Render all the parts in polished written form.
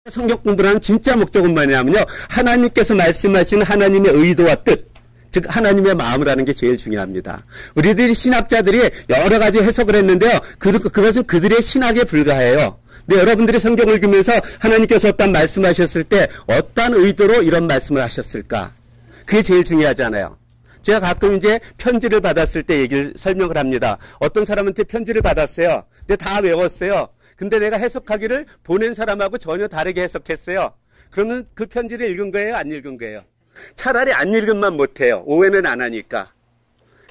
성경 공부를 하는 진짜 목적은 뭐냐면요, 하나님께서 말씀하신 하나님의 의도와 뜻, 즉 하나님의 마음을 아는 게 제일 중요합니다. 우리들이 신학자들이 여러 가지 해석을 했는데요, 그것은 그들의 신학에 불과해요. 근데 여러분들이 성경을 읽으면서 하나님께서 어떤 말씀하셨을 때 어떤 의도로 이런 말씀을 하셨을까, 그게 제일 중요하잖아요. 제가 가끔 이제 편지를 받았을 때 얘기를 설명을 합니다. 어떤 사람한테 편지를 받았어요. 근데 다 외웠어요. 근데 내가 해석하기를 보낸 사람하고 전혀 다르게 해석했어요. 그러면 그 편지를 읽은 거예요? 안 읽은 거예요? 차라리 안 읽은만 못해요. 오해는 안 하니까.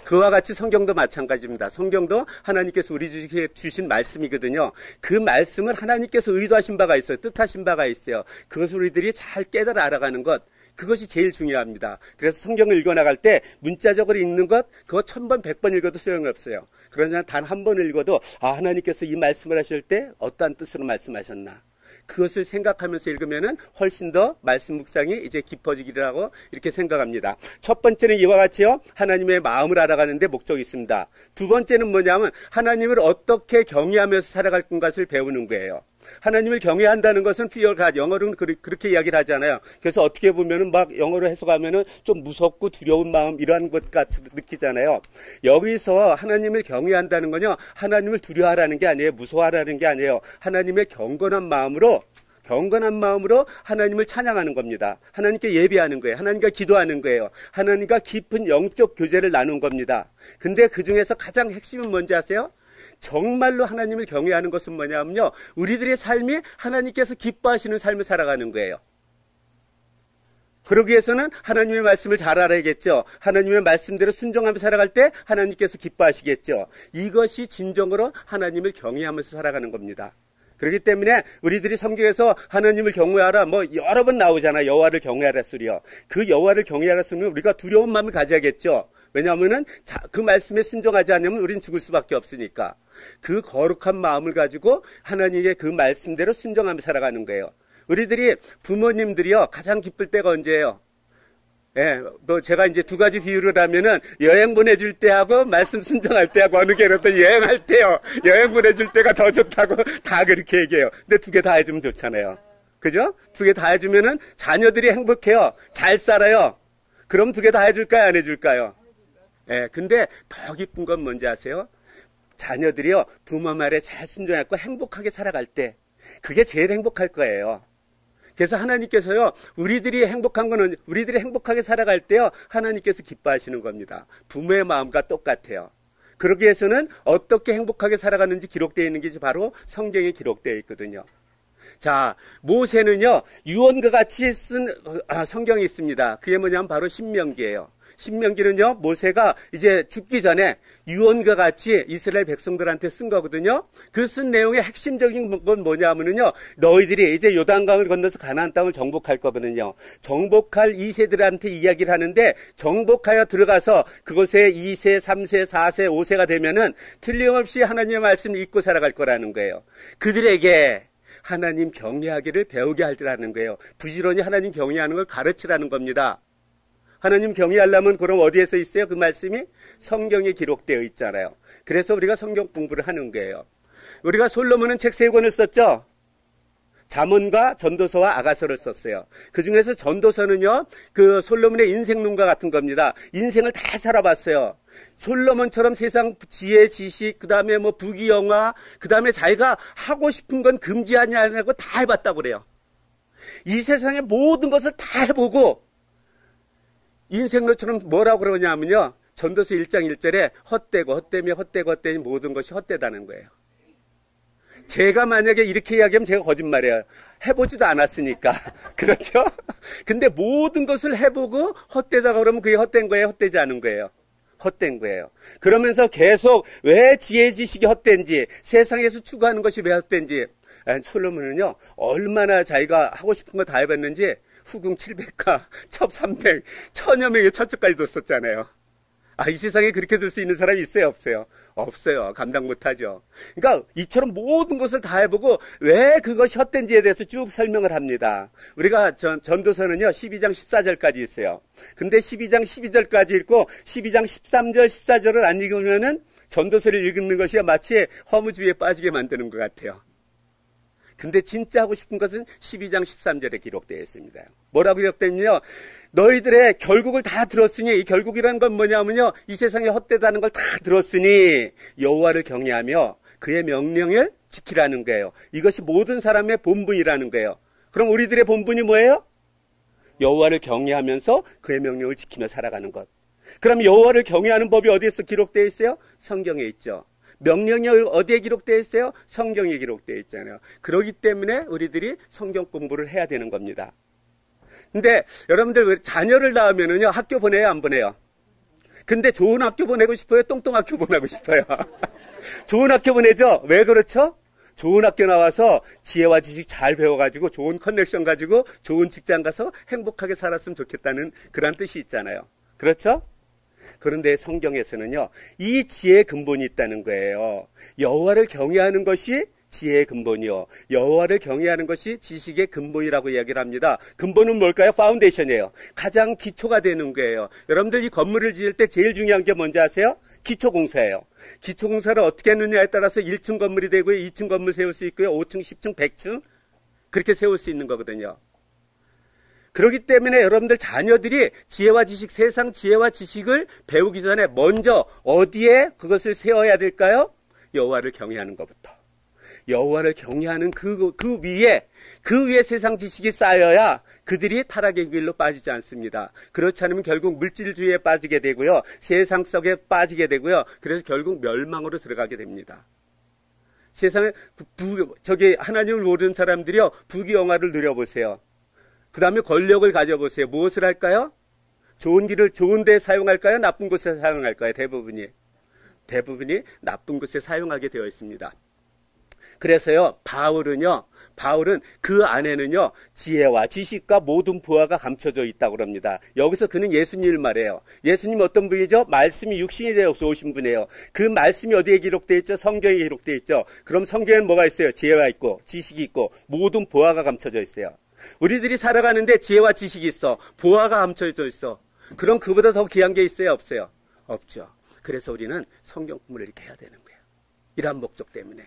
그와 같이 성경도 마찬가지입니다. 성경도 하나님께서 우리에게 주신 말씀이거든요. 그 말씀을 하나님께서 의도하신 바가 있어요. 뜻하신 바가 있어요. 그것을 우리들이 잘 깨달아 알아가는 것, 그것이 제일 중요합니다. 그래서 성경을 읽어나갈 때 문자적으로 읽는 것, 그거 1000번, 100번 읽어도 소용이 없어요. 그러나 단 한 번 읽어도 하나님께서 이 말씀을 하실 때 어떠한 뜻으로 말씀하셨나, 그것을 생각하면서 읽으면은 훨씬 더 말씀 묵상이 이제 깊어지기라고 이렇게 생각합니다. 첫 번째는 이와 같이요, 하나님의 마음을 알아가는데 목적이 있습니다. 두 번째는 뭐냐면 하나님을 어떻게 경외하면서 살아갈 것을 배우는 거예요. 하나님을 경외한다는 것은 fear God, 영어로는 그렇게 이야기를 하잖아요. 그래서 어떻게 보면은 막 영어로 해석하면은 좀 무섭고 두려운 마음, 이러한 것 같이 느끼잖아요. 여기서 하나님을 경외한다는 건요, 하나님을 두려워하라는 게 아니에요. 무서워하라는 게 아니에요. 하나님의 경건한 마음으로 하나님을 찬양하는 겁니다. 하나님께 예배하는 거예요. 하나님과 기도하는 거예요. 하나님과 깊은 영적 교제를 나눈 겁니다. 근데 그 중에서 가장 핵심은 뭔지 아세요? 정말로 하나님을 경외하는 것은 뭐냐면요, 우리들의 삶이 하나님께서 기뻐하시는 삶을 살아가는 거예요. 그러기 위해서는 하나님의 말씀을 잘 알아야겠죠. 하나님의 말씀대로 순종하며 살아갈 때 하나님께서 기뻐하시겠죠. 이것이 진정으로 하나님을 경외하면서 살아가는 겁니다. 그렇기 때문에 우리들이 성경에서 하나님을 경외하라, 여러 번 나오잖아요. 여호와를 경외하라 소리요. 그 여호와를 경외하라 소리는 우리가 두려운 마음을 가져야겠죠. 왜냐하면은 그 말씀에 순종하지 않으면 우리는 죽을 수밖에 없으니까. 그 거룩한 마음을 가지고 하나님의 그 말씀대로 순종하며 살아가는 거예요. 우리들이 부모님들이요, 가장 기쁠 때가 언제예요? 예, 제가 이제 두 가지 비유를 하면은 여행 보내줄 때하고 말씀 순종할 때하고 어느 게 그랬더니 여행할 때요. 여행 보내줄 때가 더 좋다고 다 그렇게 얘기해요. 근데 두 개 다 해주면 좋잖아요. 그죠? 두 개 다 해주면은 자녀들이 행복해요. 잘 살아요. 그럼 두 개 다 해줄까요? 안 해줄까요? 예, 근데 더 기쁜 건 뭔지 아세요? 자녀들이요, 부모 말에 잘 순종하고 행복하게 살아갈 때, 그게 제일 행복할 거예요. 그래서 하나님께서요, 우리들이 행복하게 살아갈 때요, 하나님께서 기뻐하시는 겁니다. 부모의 마음과 똑같아요. 그러기 위해서는 어떻게 행복하게 살아가는지 기록되어 있는 게 바로 성경에 기록되어 있거든요. 자, 모세는요, 유언과 같이 쓴 성경이 있습니다. 그게 뭐냐면 바로 신명기예요. 신명기는요, 모세가 이제 죽기 전에 유언과 같이 이스라엘 백성들한테 쓴 거거든요. 그 쓴 내용의 핵심적인 건 뭐냐면요, 너희들이 이제 요단강을 건너서 가나안 땅을 정복할 거거든요. 정복할 2세들한테 이야기를 하는데, 정복하여 들어가서 그곳에 2세, 3세, 4세, 5세가 되면은 틀림없이 하나님의 말씀을 잊고 살아갈 거라는 거예요. 그들에게 하나님 경외하기를 배우게 하라는 거예요. 부지런히 하나님 경외하는 걸 가르치라는 겁니다. 하나님 경외하려면 그럼 어디에서 있어요? 그 말씀이 성경에 기록되어 있잖아요. 그래서 우리가 성경 공부를 하는 거예요. 우리가 솔로몬은 책 3권을 썼죠. 잠언과 전도서와 아가서를 썼어요. 그 중에서 전도서는요, 그 솔로몬의 인생론과 같은 겁니다. 인생을 다 살아봤어요. 솔로몬처럼 세상 지혜, 지식, 그 다음에 부귀영화, 그 다음에 자기가 하고 싶은 건 금지하냐 하고 다 해봤다고 그래요. 이 세상의 모든 것을 다 해보고, 인생론처럼 뭐라고 그러냐면요, 전도서 1장 1절에 헛되니 모든 것이 헛되다는 거예요. 제가 만약에 이렇게 이야기하면 제가 거짓말이에요. 해보지도 않았으니까. 그렇죠? 근데 모든 것을 해보고 헛되다 그러면 그게 헛된 거예요? 헛되지 않은 거예요? 헛된 거예요. 그러면서 계속 왜 지혜 지식이 헛된지, 세상에서 추구하는 것이 왜 헛된지, 솔로몬은요, 얼마나 자기가 하고 싶은 거 다 해봤는지 후궁 700가, 첩 300, 천여 명의 처처까지 뒀었잖아요. 이 세상에 그렇게 들 수 있는 사람이 있어요, 없어요? 없어요. 감당 못하죠. 그러니까 이처럼 모든 것을 다 해보고 왜 그것이 헛된지에 대해서 쭉 설명을 합니다. 우리가 전도서는요, 12장 14절까지 있어요. 근데 12장 12절까지 읽고 12장 13절, 14절을 안 읽으면은 전도서를 읽는 것이 마치 허무주의에 빠지게 만드는 것 같아요. 근데 진짜 하고 싶은 것은 12장 13절에 기록되어 있습니다. 뭐라고 기록되냐면요, 너희들의 결국을 다 들었으니, 이 결국이라는 건 뭐냐면요, 이 세상에 헛되다는 걸 다 들었으니 여호와를 경외하며 그의 명령을 지키라는 거예요. 이것이 모든 사람의 본분이라는 거예요. 그럼 우리들의 본분이 뭐예요? 여호와를 경외하면서 그의 명령을 지키며 살아가는 것. 그럼 여호와를 경외하는 법이 어디에서 기록되어 있어요? 성경에 있죠. 명령이 어디에 기록되어 있어요? 성경에 기록되어 있잖아요. 그렇기 때문에 우리들이 성경 공부를 해야 되는 겁니다. 근데 여러분들 자녀를 낳으면은요, 학교 보내요, 안 보내요? 근데 좋은 학교 보내고 싶어요? 똥똥 학교 보내고 싶어요? 좋은 학교 보내죠? 왜 그렇죠? 좋은 학교 나와서 지혜와 지식 잘 배워가지고 좋은 커넥션 가지고 좋은 직장 가서 행복하게 살았으면 좋겠다는 그런 뜻이 있잖아요. 그렇죠? 그런데 성경에서는요, 이 지혜의 근본이 있다는 거예요. 여호와를 경외하는 것이 지혜의 근본이요, 여호와를 경외하는 것이 지식의 근본이라고 이야기를 합니다. 근본은 뭘까요? 파운데이션이에요. 가장 기초가 되는 거예요. 여러분들 이 건물을 지을 때 제일 중요한 게 뭔지 아세요? 기초공사예요. 기초공사를 어떻게 했느냐에 따라서 1층 건물이 되고요, 2층 건물 세울 수 있고요, 5층, 10층, 100층 그렇게 세울 수 있는 거거든요. 그렇기 때문에 여러분들 자녀들이 지혜와 지식, 세상 지혜와 지식을 배우기 전에 먼저 어디에 그것을 세워야 될까요? 여호와를 경외하는 것부터. 여호와를 경외하는 그 위에 세상 지식이 쌓여야 그들이 타락의 길로 빠지지 않습니다. 그렇지 않으면 결국 물질주의에 빠지게 되고요, 세상 속에 빠지게 되고요, 그래서 결국 멸망으로 들어가게 됩니다. 세상에 하나님을 모르는 사람들이요, 부귀영화를 누려보세요. 그 다음에 권력을 가져보세요. 무엇을 할까요? 좋은 길을 좋은 데 사용할까요? 나쁜 곳에 사용할까요? 대부분이 나쁜 곳에 사용하게 되어 있습니다. 그래서요, 바울은 그 안에는요, 지혜와 지식과 모든 부하가 감춰져 있다고 합니다. 여기서 그는 예수님을 말해요. 예수님 어떤 분이죠? 말씀이 육신이 되어서 오신 분이에요. 그 말씀이 어디에 기록되어 있죠? 성경에 기록되어 있죠. 그럼 성경에는 뭐가 있어요? 지혜가 있고 지식이 있고 모든 부하가 감춰져 있어요. 우리들이 살아가는데 지혜와 지식이 있어, 보화가 감춰져 있어. 그럼 그보다 더 귀한 게 있어요, 없어요? 없죠. 그래서 우리는 성경 공부를 이렇게 해야 되는 거예요. 이러한 목적 때문에.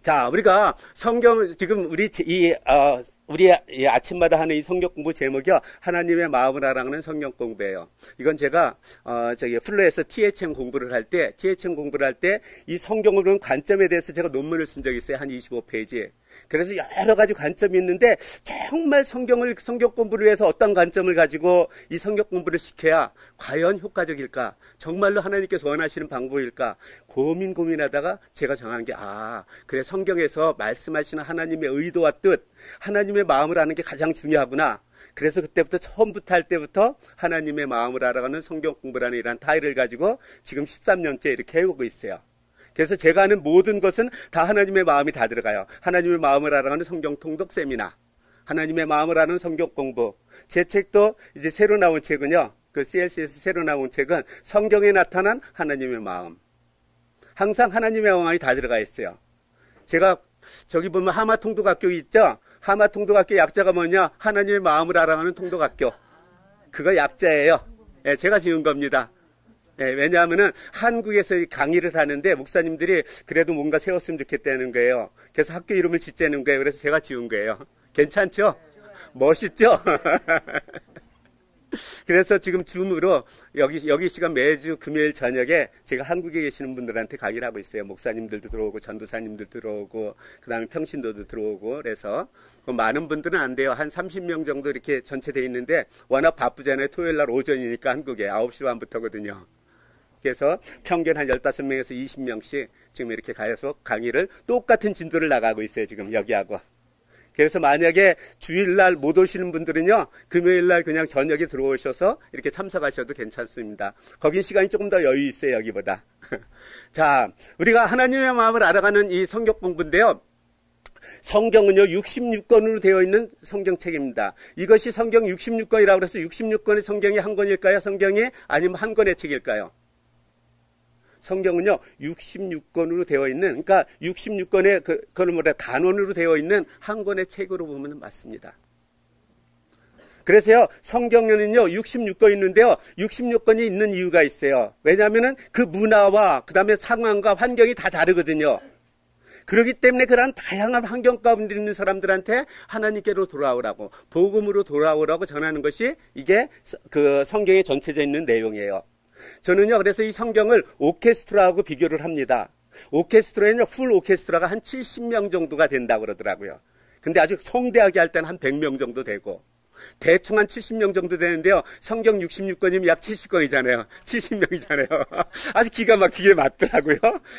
자, 우리가 성경, 지금 우리 아침마다 하는 이 성경 공부 제목이요, 하나님의 마음을 알아가는 성경 공부예요. 이건 제가 플로에서 THM 공부를 할 때 이 성경을 보는 관점에 대해서 제가 논문을 쓴 적이 있어요. 한 25페이지. 그래서 여러 가지 관점이 있는데, 정말 성경 공부를 위해서 어떤 관점을 가지고 이 성경 공부를 시켜야 과연 효과적일까? 정말로 하나님께서 원하시는 방법일까? 고민하다가 제가 정한 게, 그래, 성경에서 말씀하시는 하나님의 의도와 뜻, 하나님의 마음을 아는 게 가장 중요하구나. 그래서 그때부터 처음부터 할 때부터 하나님의 마음을 알아가는 성경 공부라는 이런 타이틀을 가지고 지금 13년째 이렇게 해오고 있어요. 그래서 제가 하는 모든 것은 다 하나님의 마음이 다 들어가요. 하나님의 마음을 알아가는 성경 통독 세미나, 하나님의 마음을 아는 성경 공부. 제 책도 이제 새로 나온 책은요, 그 CLC에서 새로 나온 책은 성경에 나타난 하나님의 마음. 항상 하나님의 마음이 다 들어가 있어요. 제가 저기 보면 하마 통독학교 있죠? 하마 통독학교 약자가 뭐냐? 하나님의 마음을 알아가는 통독학교. 그거 약자예요. 예, 제가 지은 겁니다. 예, 왜냐하면은 한국에서 강의를 하는데 목사님들이 그래도 뭔가 세웠으면 좋겠다는 거예요. 그래서 학교 이름을 짓자는 거예요. 그래서 제가 지은 거예요. 괜찮죠? 멋있죠? 그래서 지금 줌으로 여기 시간 매주 금요일 저녁에 제가 한국에 계시는 분들한테 강의를 하고 있어요. 목사님들도 들어오고 전도사님들 들어오고 그다음에 평신도도 들어오고. 그래서 많은 분들은 안 돼요. 한 30명 정도 이렇게 전체 돼 있는데 워낙 바쁘잖아요. 토요일 날 오전이니까 한국에 9시 반부터거든요. 그래서 평균 한 15명에서 20명씩 지금 이렇게 가서 강의를 똑같은 진도를 나가고 있어요. 지금 여기하고. 그래서 만약에 주일날 못 오시는 분들은요, 금요일날 그냥 저녁에 들어오셔서 이렇게 참석하셔도 괜찮습니다. 거긴 시간이 조금 더 여유 있어요, 여기보다. 자, 우리가 하나님의 마음을 알아가는 이 성경 공부인데요. 성경은요, 66권으로 되어 있는 성경책입니다. 이것이 성경 66권이라고 해서 66권의 성경이 한 권일까요? 성경이 아니면 한 권의 책일까요? 성경은요, 66권으로 되어 있는, 그러니까 66권의 그걸 단원으로 되어 있는 한 권의 책으로 보면 맞습니다. 그래서요, 성경에는요, 66권 있는데요, 66권이 있는 이유가 있어요. 왜냐하면은 그 문화와 그 다음에 상황과 환경이 다 다르거든요. 그렇기 때문에 그런 다양한 환경 가운데 있는 사람들한테 하나님께로 돌아오라고, 복음으로 돌아오라고 전하는 것이 이게 그 성경의 전체적인 있는 내용이에요. 저는요, 그래서 이 성경을 오케스트라하고 비교를 합니다. 오케스트라에는 풀 오케스트라가 한 70명 정도가 된다고 그러더라고요. 근데 아주 성대하게 할 때는 한 100명 정도 되고, 대충 한 70명 정도 되는데요. 성경 66권이면 약 70권이잖아요. 70명이잖아요. 아주 기가 막히게 맞더라고요.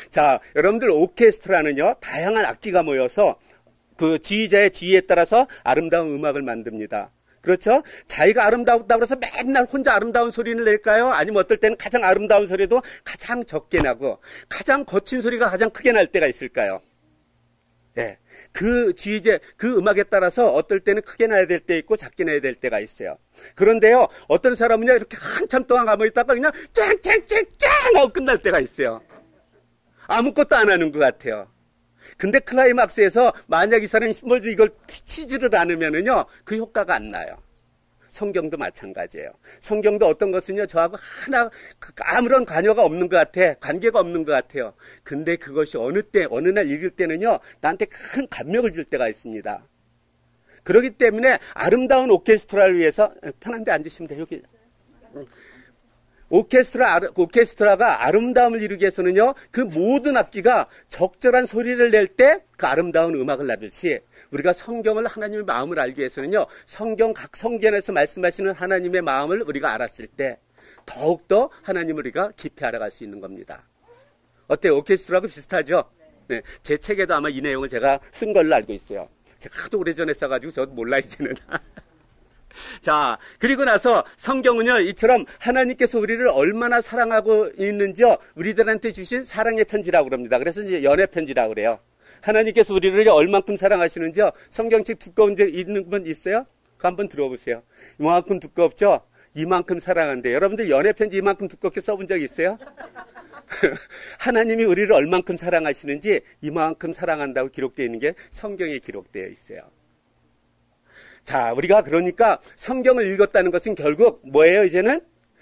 자, 여러분들 오케스트라는요, 다양한 악기가 모여서 그 지휘자의 지휘에 따라서 아름다운 음악을 만듭니다. 그렇죠? 자기가 아름다웠다고 해서 맨날 혼자 아름다운 소리를 낼까요? 아니면 어떨 때는 가장 아름다운 소리도 가장 적게 나고 가장 거친 소리가 가장 크게 날 때가 있을까요? 예. 그 지휘제, 그 음악에 따라서 어떨 때는 크게 나야 될 때 있고 작게 나야 될 때가 있어요. 그런데요, 어떤 사람은요, 이렇게 한참 동안 가만히 있다가 그냥 쨍쨍쨍쨍 하고 끝날 때가 있어요. 아무것도 안 하는 것 같아요. 근데 클라이막스에서 만약 이 사람이 먼저 이걸 치지를 않으면은요, 그 효과가 안 나요. 성경도 마찬가지예요. 성경도 어떤 것은요, 저하고 하나, 아무런 관여가 없는 것 같아. 관계가 없는 것 같아요. 근데 그것이 어느 때, 어느 날 읽을 때는요, 나한테 큰 감명을 줄 때가 있습니다. 그렇기 때문에 아름다운 오케스트라를 위해서, 편한 데 앉으시면 돼요, 여기. 오케스트라가 아름다움을 이루기 위해서는요, 그 모든 악기가 적절한 소리를 낼 때 그 아름다운 음악을 나듯이 우리가 성경을 하나님의 마음을 알기 위해서는요, 성경 각 성경에서 말씀하시는 하나님의 마음을 우리가 알았을 때 더욱더 하나님을 우리가 깊이 알아갈 수 있는 겁니다. 어때요? 오케스트라하고 비슷하죠? 네, 제 책에도 아마 이 내용을 제가 쓴 걸로 알고 있어요. 제가 하도 오래전에 써가지고 저도 몰라 이제는. 자, 그리고 나서 성경은요, 이처럼 하나님께서 우리를 얼마나 사랑하고 있는지요, 우리들한테 주신 사랑의 편지라고 그럽니다. 그래서 이제 연애 편지라고 그래요. 하나님께서 우리를 얼만큼 사랑하시는지요, 성경책 두꺼운 데 있는 분 있어요? 그거 한번 들어보세요. 이만큼 두껍죠? 이만큼 사랑한대. 여러분들 연애 편지 이만큼 두껍게 써본 적 있어요? 하나님이 우리를 얼만큼 사랑하시는지 이만큼 사랑한다고 기록되어 있는 게 성경에 기록되어 있어요. 자, 우리가 그러니까 성경을 읽었다는 것은 결국 뭐예요, 이제는?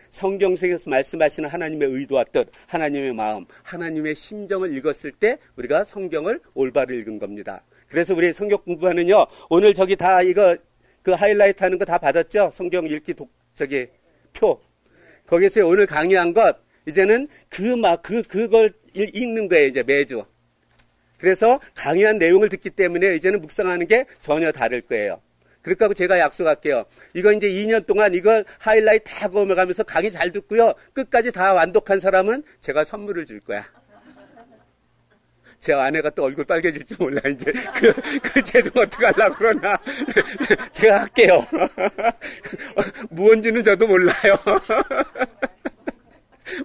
성경 속에서 말씀하시는 하나님의 의도와 뜻, 하나님의 마음, 하나님의 심정을 읽었을 때 우리가 성경을 올바로 읽은 겁니다. 그래서 우리 성경 공부하는요, 오늘 저기 다 이거, 그 하이라이트 하는 거 다 받았죠? 성경 읽기 표. 거기서 오늘 강의한 것, 이제는 그걸 읽는 거예요, 이제 매주. 그래서 강의한 내용을 듣기 때문에 이제는 묵상하는 게 전혀 다를 거예요. 그러니까 제가 약속할게요. 이거 이제 2년 동안 이걸 하이라이트 다 검어가면서 강의 잘 듣고요, 끝까지 다 완독한 사람은 제가 선물을 줄 거야. 제 아내가 또 얼굴 빨개질지 몰라, 이제. 그 제도 어떻게 하려고 그러나. 제가 할게요. 무언지는 저도 몰라요.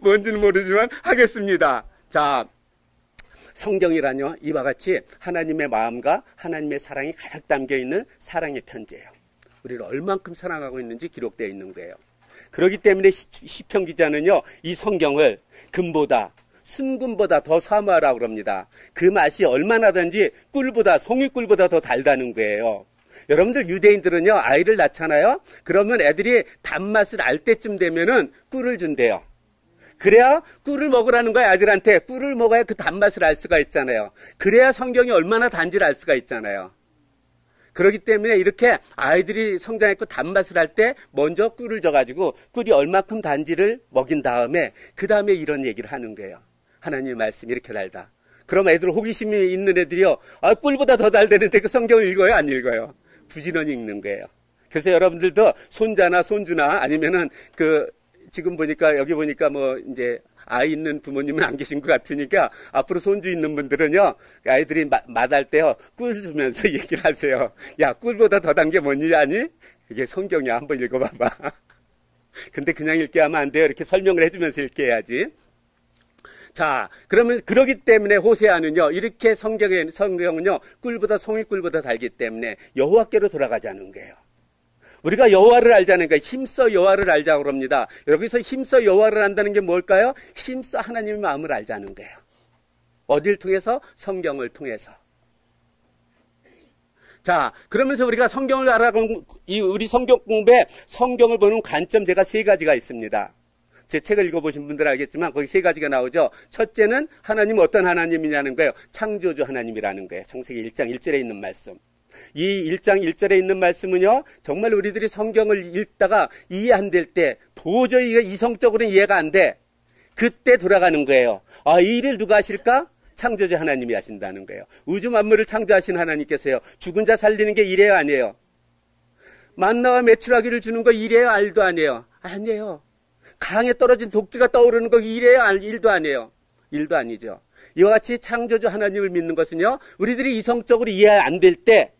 뭔지는 모르지만 하겠습니다. 자, 성경이라뇨, 이와 같이 하나님의 마음과 하나님의 사랑이 가득 담겨있는 사랑의 편지예요. 우리를 얼만큼 사랑하고 있는지 기록되어 있는 거예요. 그렇기 때문에 시편 기자는요, 이 성경을 금보다, 순금보다 더 사모하라고 그럽니다. 그 맛이 얼마나든지 송이꿀보다 더 달다는 거예요. 여러분들 유대인들은요, 아이를 낳잖아요. 그러면 애들이 단맛을 알 때쯤 되면은 꿀을 준대요. 그래야 꿀을 먹으라는 거야, 아들한테. 꿀을 먹어야 그 단맛을 알 수가 있잖아요. 그래야 성경이 얼마나 단지를 알 수가 있잖아요. 그렇기 때문에 이렇게 아이들이 성장했고 단맛을 할 때 먼저 꿀을 줘가지고 꿀이 얼마큼 단지를 먹인 다음에 그 다음에 이런 얘기를 하는 거예요. 하나님의 말씀이 이렇게 달다. 그럼 애들 호기심이 있는 애들이요, 꿀보다 더 달다는데 그 성경을 읽어요, 안 읽어요? 부지런히 읽는 거예요. 그래서 여러분들도 손자나 손주나 아니면은 지금 보니까, 여기 보니까 이제, 아이 있는 부모님은 안 계신 것 같으니까, 앞으로 손주 있는 분들은요, 아이들이 맛할 때요, 꿀 주면서 얘기를 하세요. 야, 꿀보다 더 단 게 뭔지 아니? 이게 성경이야. 한번 읽어봐봐. 근데 그냥 읽게 하면 안 돼요. 이렇게 설명을 해주면서 읽게 해야지. 자, 그러면 그러기 때문에 호세아는요, 이렇게 성경은요, 송이꿀보다 달기 때문에 여호와께로 돌아가자는 거예요. 우리가 여호와를 알자는 거예요. 힘써 여호와를 알자고 그럽니다. 여기서 힘써 여호와를 안다는 게 뭘까요? 힘써 하나님의 마음을 알자는 거예요. 어딜 통해서? 성경을 통해서. 자, 그러면서 우리가 성경을 알아가는 우리 성경 공부에 성경을 보는 관점 제가 3가지가 있습니다. 제 책을 읽어보신 분들은 알겠지만 거기 3가지가 나오죠. 첫째는 하나님 어떤 하나님이냐는 거예요. 창조주 하나님이라는 거예요. 창세기 1장 1절에 있는 말씀. 이 1장 1절에 있는 말씀은요, 정말 우리들이 성경을 읽다가 이해 안 될 때, 도저히 이성적으로는 이해가 안 돼. 그때 돌아가는 거예요. 아, 이 일을 누가 하실까? 창조주 하나님이 하신다는 거예요. 우주 만물을 창조하신 하나님께서요, 죽은 자 살리는 게 일이에요, 아니에요? 만나와 메추라기를 주는 거 일이에요, 알도 아니에요? 아니에요. 강에 떨어진 도끼가 떠오르는 거 일이에요, 일도 아니에요? 일도 아니죠. 이와 같이 창조주 하나님을 믿는 것은요, 우리들이 이성적으로 이해 안 될 때,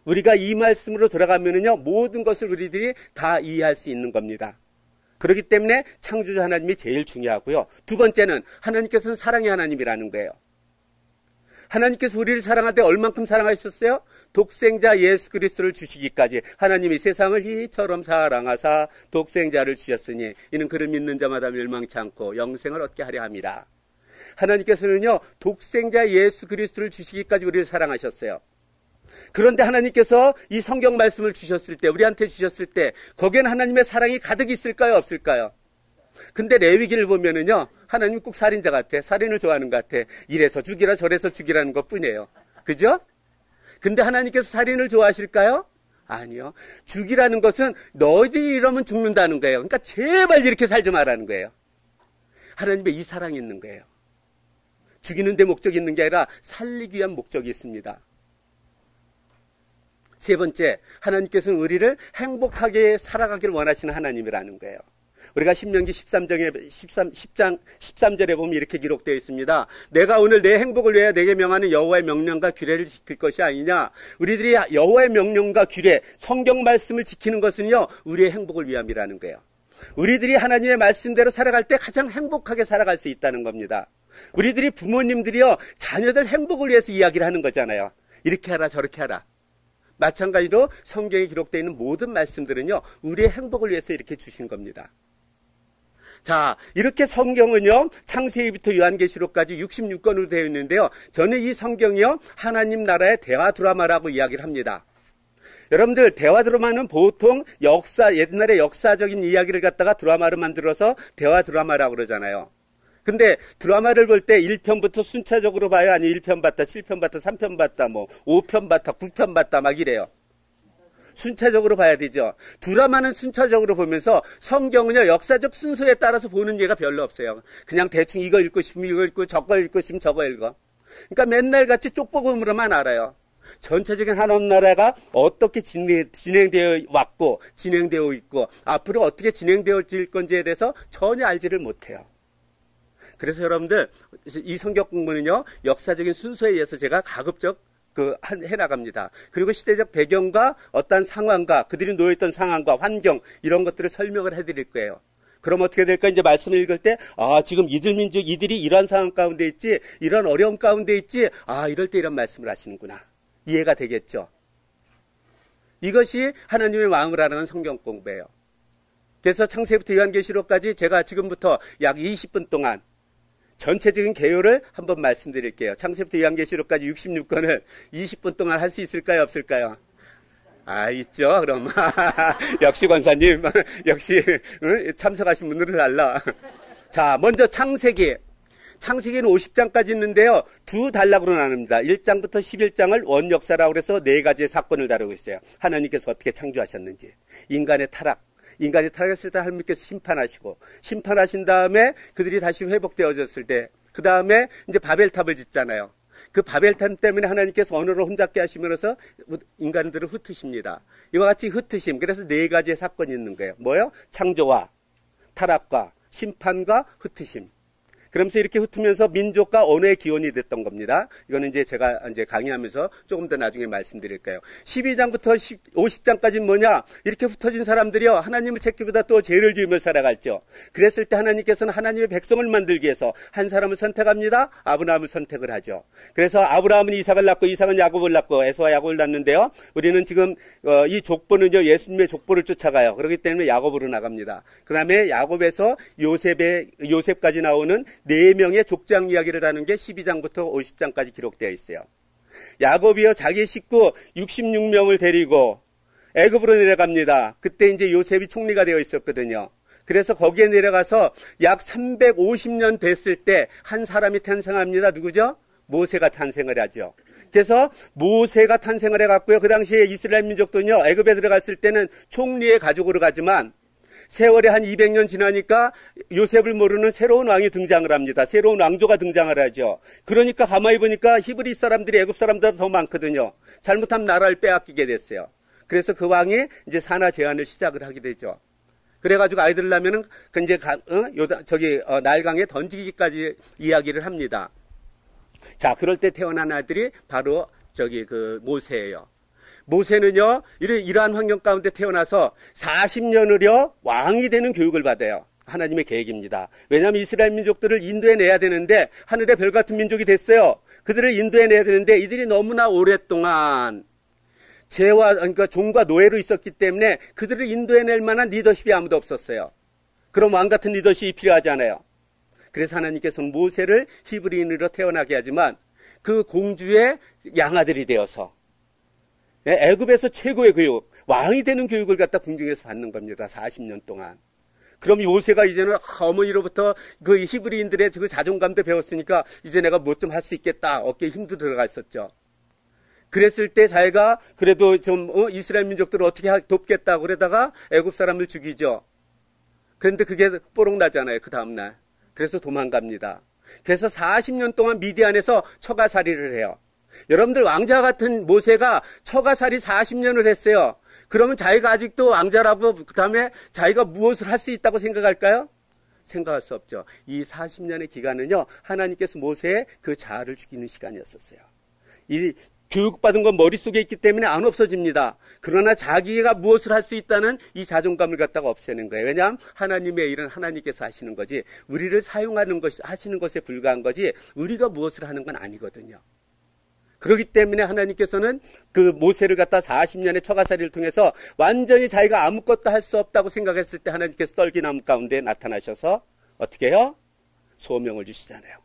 우리가 이 말씀으로 돌아가면은요, 모든 것을 우리들이 다 이해할 수 있는 겁니다. 그렇기 때문에 창조주 하나님이 제일 중요하고요. 두 번째는 하나님께서는 사랑의 하나님이라는 거예요. 하나님께서 우리를 사랑할 때 얼만큼 사랑하셨어요? 독생자 예수 그리스도를 주시기까지 하나님이 세상을 이처럼 사랑하사 독생자를 주셨으니 이는 그를 믿는 자마다 멸망치 않고 영생을 얻게 하려 함이라. 하나님께서는요, 독생자 예수 그리스도를 주시기까지 우리를 사랑하셨어요. 그런데 하나님께서 이 성경 말씀을 주셨을 때, 우리한테 주셨을 때, 거기에는 하나님의 사랑이 가득 있을까요? 없을까요? 근데 레위기를 보면은요, 하나님 꼭 살인자 같아. 살인을 좋아하는 것 같아. 이래서 죽이라 저래서 죽이라는 것 뿐이에요. 그죠? 근데 하나님께서 살인을 좋아하실까요? 아니요. 죽이라는 것은 너희들이 이러면 죽는다는 거예요. 그러니까 제발 이렇게 살지 말라는 거예요. 하나님의 이 사랑이 있는 거예요. 죽이는 데 목적이 있는 게 아니라 살리기 위한 목적이 있습니다. 세 번째, 하나님께서는 우리를 행복하게 살아가기를 원하시는 하나님이라는 거예요. 우리가 신명기 10장 13절에 보면 이렇게 기록되어 있습니다. 내가 오늘 내 행복을 위해 내게 명하는 여호와의 명령과 규례를 지킬 것이 아니냐. 우리들이 여호와의 명령과 규례, 성경 말씀을 지키는 것은요, 우리의 행복을 위함이라는 거예요. 우리들이 하나님의 말씀대로 살아갈 때 가장 행복하게 살아갈 수 있다는 겁니다. 우리들이 부모님들이요, 자녀들 행복을 위해서 이야기를 하는 거잖아요. 이렇게 하라 저렇게 하라. 마찬가지로 성경에 기록되어 있는 모든 말씀들은요, 우리의 행복을 위해서 이렇게 주신 겁니다. 자, 이렇게 성경은요, 창세기부터 요한계시록까지 66권으로 되어 있는데요, 저는 이 성경이요, 하나님 나라의 대화 드라마라고 이야기를 합니다. 여러분들, 대화 드라마는 보통 옛날에 역사적인 이야기를 갖다가 드라마로 만들어서 대화 드라마라고 그러잖아요. 근데 드라마를 볼 때 1편부터 순차적으로 봐요? 아니 1편 봤다, 7편 봤다, 3편 봤다, 5편 봤다, 9편 봤다 막 이래요. 순차적으로 봐야 되죠. 드라마는 순차적으로 보면서 성경은요, 역사적 순서에 따라서 보는 예가 별로 없어요. 그냥 대충 이거 읽고 싶으면 이거 읽고 저거 읽고 싶으면 저거 읽어. 그러니까 맨날 같이 쪽보음으로만 알아요. 전체적인 하나님 나라가 어떻게 진행되어 왔고 진행되어 있고 앞으로 어떻게 진행되어질 건지에 대해서 전혀 알지를 못해요. 그래서 여러분들, 이 성경 공부는요, 역사적인 순서에 의해서 제가 가급적 해나갑니다. 그리고 시대적 배경과 어떤 상황과 그들이 놓여있던 상황과 환경, 이런 것들을 설명을 해드릴 거예요. 그럼 어떻게 될까? 이제 말씀을 읽을 때, 아, 지금 이들이 이런 상황 가운데 있지, 이런 어려움 가운데 있지, 아, 이럴 때 이런 말씀을 하시는구나. 이해가 되겠죠? 이것이 하나님의 마음을 알아가는 성경 공부예요. 그래서 창세기부터 요한계시록까지 제가 지금부터 약 20분 동안 전체적인 개요를 한번 말씀드릴게요. 창세기부터 요한계시록까지 66권을 20분 동안 할 수 있을까요? 없을까요? 아, 있죠. 그럼 역시 권사님, 역시 참석하신 분들은 달라. 자, 먼저 창세기는 50장까지 있는데요, 두 단락으로 나눕니다. 1장부터 11장을 원역사라고 해서 4가지의 사건을 다루고 있어요. 하나님께서 어떻게 창조하셨는지, 인간의 타락했을 때 하나님께서 심판하신 다음에 그들이 다시 회복되어졌을 때, 그 다음에 이제 바벨탑을 짓잖아요. 그 바벨탑 때문에 하나님께서 언어를 혼잡게 하시면서 인간들을 흩으십니다. 이와 같이 흩으심. 그래서 4가지의 사건이 있는 거예요. 뭐요? 창조와 타락과 심판과 흩으심. 그러면서 이렇게 흩으면서 민족과 언어의 기원이 됐던 겁니다. 이거는 이제 제가 이제 강의하면서 조금 더 나중에 말씀드릴게요. 12장부터 50장까지는 뭐냐? 이렇게 흩어진 사람들이요, 하나님의 책기보다 또 죄를 지으며 살아갔죠. 그랬을 때 하나님께서는 하나님의 백성을 만들기 위해서 한 사람을 선택합니다. 아브라함을 선택을 하죠. 그래서 아브라함은 이삭을 낳고 이삭은 야곱을 낳고 에서와 야곱을 낳는데요. 우리는 지금 이 족보는요, 예수님의 족보를 쫓아가요. 그렇기 때문에 야곱으로 나갑니다. 그 다음에 야곱에서 요셉까지 나오는 4명의 족장 이야기를 다는 게 12장부터 50장까지 기록되어 있어요. 야곱이요, 자기 식구 66명을 데리고 애굽으로 내려갑니다. 그때 이제 요셉이 총리가 되어 있었거든요. 그래서 거기에 내려가서 약 350년 됐을 때 한 사람이 탄생합니다. 누구죠? 모세가 탄생을 하죠. 그래서 모세가 탄생을 해갔고요. 그 당시에 이스라엘 민족도요, 애굽에 들어갔을 때는 총리의 가족으로 가지만 세월이 한 200년 지나니까 요셉을 모르는 새로운 왕이 등장을 합니다. 새로운 왕조가 등장을 하죠. 그러니까 가만히 보니까 히브리 사람들이 애굽 사람들보다 더 많거든요. 잘못하면 나라를 빼앗기게 됐어요. 그래서 그 왕이 이제 산하 제한을 시작을 하게 되죠. 그래가지고 아이들을 낳으면은 이제 나일강에 던지기까지 이야기를 합니다. 자, 그럴 때 태어난 아들이 바로 모세예요. 모세는요, 이러한 환경 가운데 태어나서 40년을요, 왕이 되는 교육을 받아요. 하나님의 계획입니다. 왜냐하면 이스라엘 민족들을 인도해 내야 되는데, 하늘의 별 같은 민족이 됐어요. 그들을 인도해 내야 되는데, 이들이 너무나 오랫동안 그러니까 종과 노예로 있었기 때문에 그들을 인도해 낼 만한 리더십이 아무도 없었어요. 그럼 왕 같은 리더십이 필요하잖아요. 그래서 하나님께서는 모세를 히브리인으로 태어나게 하지만 그 공주의 양아들이 되어서 애굽에서 최고의 교육, 왕이 되는 교육을 갖다 궁중에서 받는 겁니다. 40년 동안. 그럼 요새가 이제는 어머니로부터 그 히브리인들의 그 자존감도 배웠으니까 이제 내가 뭐 좀 할 수 있겠다. 어깨에 힘도 들어가 있었죠. 그랬을 때 자기가 그래도 좀 이스라엘 민족들을 어떻게 돕겠다고 그러다가 애굽 사람을 죽이죠. 그런데 그게 뽀록 나잖아요. 그 다음날. 그래서 도망갑니다. 그래서 40년 동안 미디안에서 처가살이를 해요. 여러분들 왕자 같은 모세가 처가살이 40년을 했어요. 그러면 자기가 아직도 왕자라고 그 다음에 자기가 무엇을 할 수 있다고 생각할까요? 생각할 수 없죠. 이 40년의 기간은요, 하나님께서 모세의 그 자아를 죽이는 시간이었었어요. 이 교육받은 건 머릿속에 있기 때문에 안 없어집니다. 그러나 자기가 무엇을 할 수 있다는 이 자존감을 갖다가 없애는 거예요. 왜냐하면 하나님의 일은 하나님께서 하시는 거지, 우리를 사용하는 것이, 하시는 것에 불과한 거지, 우리가 무엇을 하는 건 아니거든요. 그렇기 때문에 하나님께서는 그 모세를 갖다 40년의 처가살이를 통해서 완전히 자기가 아무것도 할 수 없다고 생각했을 때 하나님께서 떨기나무 가운데 나타나셔서 어떻게 해요? 소명을 주시잖아요.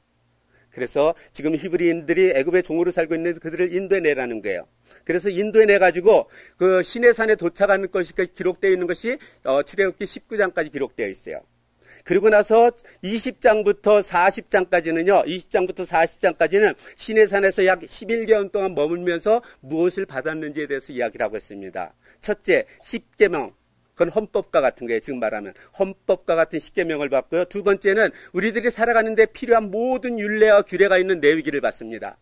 그래서 지금 히브리인들이 애굽의 종으로 살고 있는 그들을 인도해 내라는 거예요. 그래서 인도해 내가지고 그 시내산에 도착하는 것이 기록되어 있는 것이 출애굽기 19장까지 기록되어 있어요. 그리고 나서 20장부터 40장까지는요, 20장부터 40장까지는 시내산에서 약 11개월 동안 머물면서 무엇을 받았는지에 대해서 이야기를 하고 있습니다. 첫째, 10계명. 그건 헌법과 같은 거예요. 지금 말하면 헌법과 같은 10계명을 받고요. 두 번째는 우리들이 살아가는데 필요한 모든 율례와 규례가 있는 레위기를 받습니다.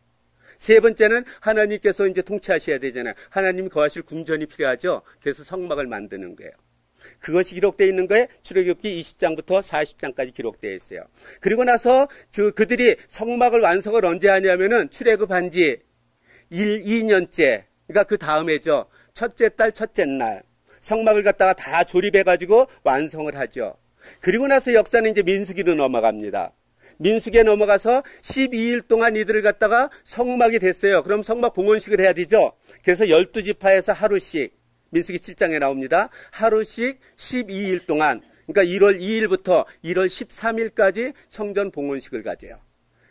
세 번째는 하나님께서 이제 통치하셔야 되잖아요. 하나님이 거하실 궁전이 필요하죠. 그래서 성막을 만드는 거예요. 그것이 기록되어 있는 거에 출애굽기 20장부터 40장까지 기록되어 있어요. 그리고 나서 그들이 성막을 완성을 언제 하냐면은 출애굽한 지 2년째, 그러니까 그 다음에죠. 첫째 달 첫째 날 성막을 갖다가 다 조립해가지고 완성을 하죠. 그리고 나서 역사는 이제 민수기로 넘어갑니다. 민수기에 넘어가서 12일 동안 이들을 갖다가 성막이 됐어요. 그럼 성막 봉헌식을 해야 되죠. 그래서 12지파에서 하루씩, 민수기 7장에 나옵니다. 하루씩 12일 동안, 그러니까 1월 2일부터 1월 13일까지 성전 봉헌식을 가져요.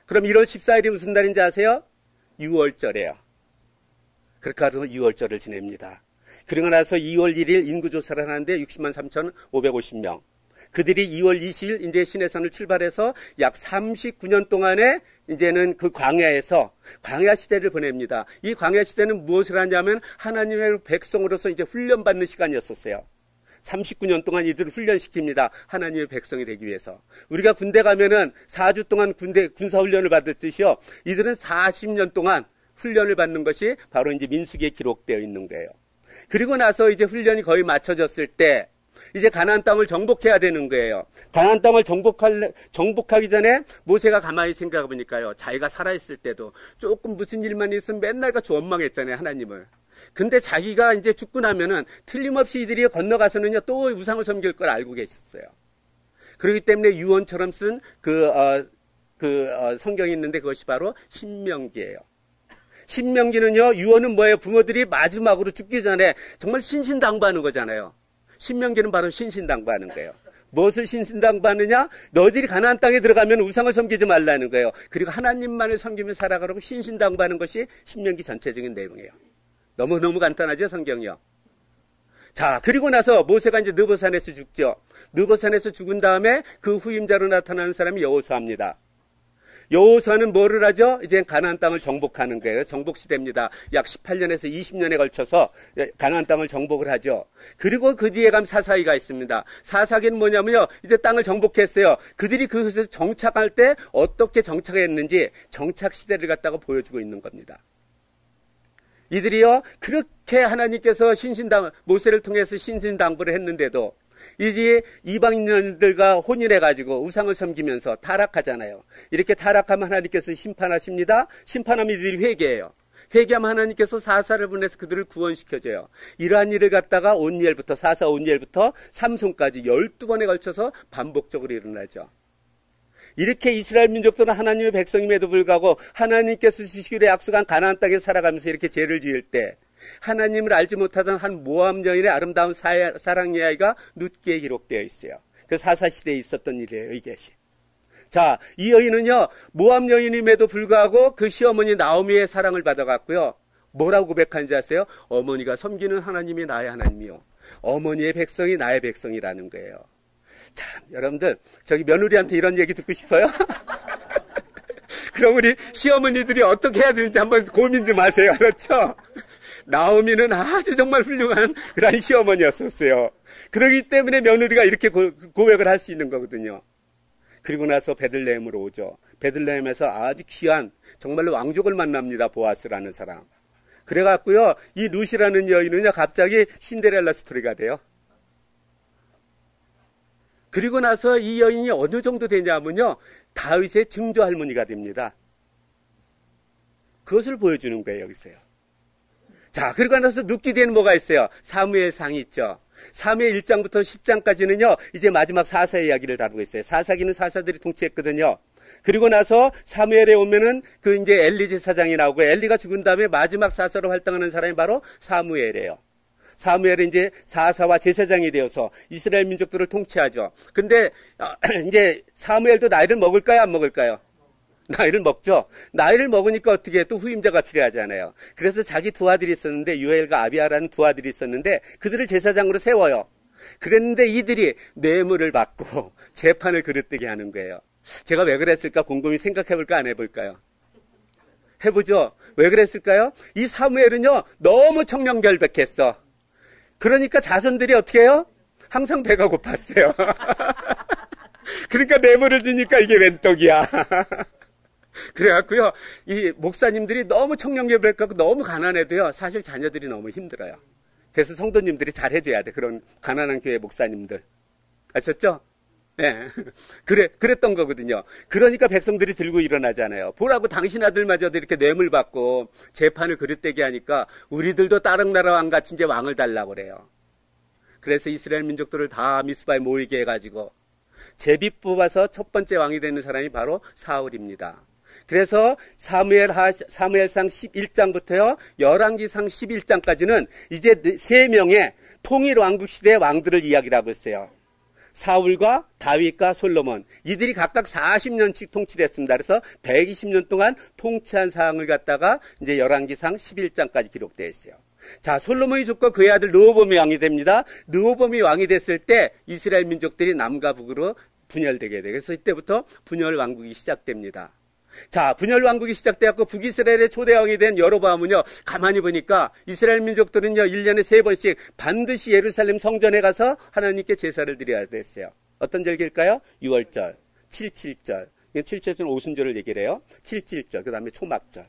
그럼 1월 14일이 무슨 날인지 아세요? 6월절이에요. 그렇게 해서 6월절을 지냅니다. 그리고 나서 2월 1일 인구조사를 하는데 60만 3,550명. 그들이 2월 20일 이제 시내산을 출발해서 약 39년 동안에 이제는 그 광야에서 광야 시대를 보냅니다. 이 광야 시대는 무엇을 하냐면 하나님의 백성으로서 이제 훈련받는 시간이었었어요. 39년 동안 이들을 훈련시킵니다. 하나님의 백성이 되기 위해서. 우리가 군대 가면은 4주 동안 군사훈련을 받았듯이요. 이들은 40년 동안 훈련을 받는 것이 바로 이제 민수기에 기록되어 있는 거예요. 그리고 나서 이제 훈련이 거의 마쳐졌을 때 이제 가나안 땅을 정복해야 되는 거예요. 가나안 땅을 정복하기 전에 모세가 가만히 생각해 보니까요. 자기가 살아있을 때도 조금 무슨 일만 있으면 맨날 같이 원망했잖아요, 하나님을. 근데 자기가 이제 죽고 나면은 틀림없이 이들이 건너가서는요, 또 우상을 섬길 걸 알고 계셨어요. 그렇기 때문에 유언처럼 쓴 성경이 있는데 그것이 바로 신명기예요. 신명기는요, 유언은 뭐예요? 부모들이 마지막으로 죽기 전에 정말 신신당부하는 거잖아요. 신명기는 바로 신신당부하는 거예요. 무엇을 신신당부하느냐? 너희들이 가나안 땅에 들어가면 우상을 섬기지 말라는 거예요. 그리고 하나님만을 섬기며 살아가라고 신신당부하는 것이 신명기 전체적인 내용이에요. 너무너무 간단하죠, 성경이요. 자, 그리고 나서 모세가 이제 느보산에서 죽죠. 느보산에서 죽은 다음에 그 후임자로 나타나는 사람이 여호수아입니다. 여호수아는 뭐를 하죠? 이제 가나안 땅을 정복하는 거예요. 정복 시대입니다. 약 18년에서 20년에 걸쳐서 가나안 땅을 정복을 하죠. 그리고 그 뒤에 가면 사사기가 있습니다. 사사기는 뭐냐면요, 이제 땅을 정복했어요. 그들이 그곳에서 정착할 때 어떻게 정착했는지 정착 시대를 갖다가 보여주고 있는 겁니다. 이들이요, 그렇게 하나님께서 모세를 통해서 신신당부를 했는데도 이제 이방인들과 혼인해가지고 우상을 섬기면서 타락하잖아요. 이렇게 타락하면 하나님께서 심판하십니다. 심판하면 이들이 회개해요. 회개하면 하나님께서 사사를 보내서 그들을 구원시켜줘요. 이러한 일을 갖다가 사사 온니엘부터 삼손까지 12번에 걸쳐서 반복적으로 일어나죠. 이렇게 이스라엘 민족들은 하나님의 백성임에도 불구하고 하나님께서 주시기로 약속한 가나안 땅에 살아가면서 이렇게 죄를 지을 때 하나님을 알지 못하던 한 모압 여인의 아름다운 사랑 이야기가 룻기에 기록되어 있어요. 그 사사시대에 있었던 일이에요, 이것이. 자, 이 여인은요, 모압 여인임에도 불구하고 그 시어머니 나오미의 사랑을 받아갔고요. 뭐라고 고백한지 아세요? 어머니가 섬기는 하나님이 나의 하나님이요, 어머니의 백성이 나의 백성이라는 거예요. 참, 여러분들, 저기 며느리한테 이런 얘기 듣고 싶어요? 그럼 우리 시어머니들이 어떻게 해야 되는지 한번 고민 좀 하세요. 그렇죠? 나오미는 아주 정말 훌륭한 그런 시어머니였었어요. 그렇기 때문에 며느리가 이렇게 고백을 할 수 있는 거거든요. 그리고 나서 베들레헴으로 오죠. 베들레헴에서 아주 귀한 정말로 왕족을 만납니다. 보아스라는 사람. 그래갖고요, 이 룻이라는 여인은요, 갑자기 신데렐라 스토리가 돼요. 그리고 나서 이 여인이 어느 정도 되냐면요, 다윗의 증조 할머니가 됩니다. 그것을 보여주는 거예요, 여기서요. 자, 그리고 나서 룻기 뒤에는 뭐가 있어요? 사무엘상이 있죠. 사무엘 1장부터 10장까지는요, 이제 마지막 사사의 이야기를 다루고 있어요. 사사기는 사사들이 통치했거든요. 그리고 나서 사무엘에 오면은 이제 엘리 제사장이 나오고, 엘리가 죽은 다음에 마지막 사사로 활동하는 사람이 바로 사무엘이에요. 사무엘은 이제 사사와 제사장이 되어서 이스라엘 민족들을 통치하죠. 근데 이제 사무엘도 나이를 먹을까요, 안 먹을까요? 나이를 먹죠. 나이를 먹으니까 어떻게 또 후임자가 필요하잖아요. 그래서 자기 두 아들이 있었는데, 유엘과 아비아라는 두 아들이 있었는데 그들을 제사장으로 세워요. 그랬는데 이들이 뇌물을 받고 재판을 그릇되게 하는 거예요. 제가 왜 그랬을까 곰곰이 생각해볼까, 안 해볼까요? 해보죠. 왜 그랬을까요? 이 사무엘은요, 너무 청명결백했어. 그러니까 자손들이 어떻게 해요? 항상 배가 고팠어요. 그러니까 뇌물을 주니까 이게 웬 떡이야. 그래갖고요, 이 목사님들이 너무 청렴결백하고 너무 가난해도요, 사실 자녀들이 너무 힘들어요. 그래서 성도님들이 잘 해줘야 돼. 그런 가난한 교회 목사님들. 아셨죠? 네. 그랬던 거거든요. 그러니까 백성들이 들고 일어나잖아요. 보라고 당신 아들마저도 이렇게 뇌물 받고 재판을 그릇되게 하니까 우리들도 다른 나라 왕같이 이제 왕을 달라고 그래요. 그래서 이스라엘 민족들을 다 미스바에 모이게 해가지고 제비 뽑아서 첫 번째 왕이 되는 사람이 바로 사울입니다. 그래서 사무엘상 11장부터요, 열왕기상 11장까지는 이제 3명의 통일 왕국 시대의 왕들을 이야기를 하고 있어요. 사울과 다윗과 솔로몬, 이들이 각각 40년씩 통치를 했습니다. 그래서 120년 동안 통치한 사항을 갖다가 이제 열왕기상 11장까지 기록되어 있어요. 자, 솔로몬이 죽고 그의 아들 르호보암이 왕이 됩니다. 르호보암이 왕이 됐을 때 이스라엘 민족들이 남과 북으로 분열되게 돼요. 그래서 이때부터 분열 왕국이 시작됩니다. 자, 분열 왕국이 시작되었고 북이스라엘의 초대 왕이 된 여로보암은요, 가만히 보니까 이스라엘 민족들은요, 1년에 3번씩 반드시 예루살렘 성전에 가서 하나님께 제사를 드려야 됐어요. 어떤 절기일까요? 6월절, 7.7절. 7.7절은 오순절을 얘기를 해요. 7.7절, 그 다음에 초막절.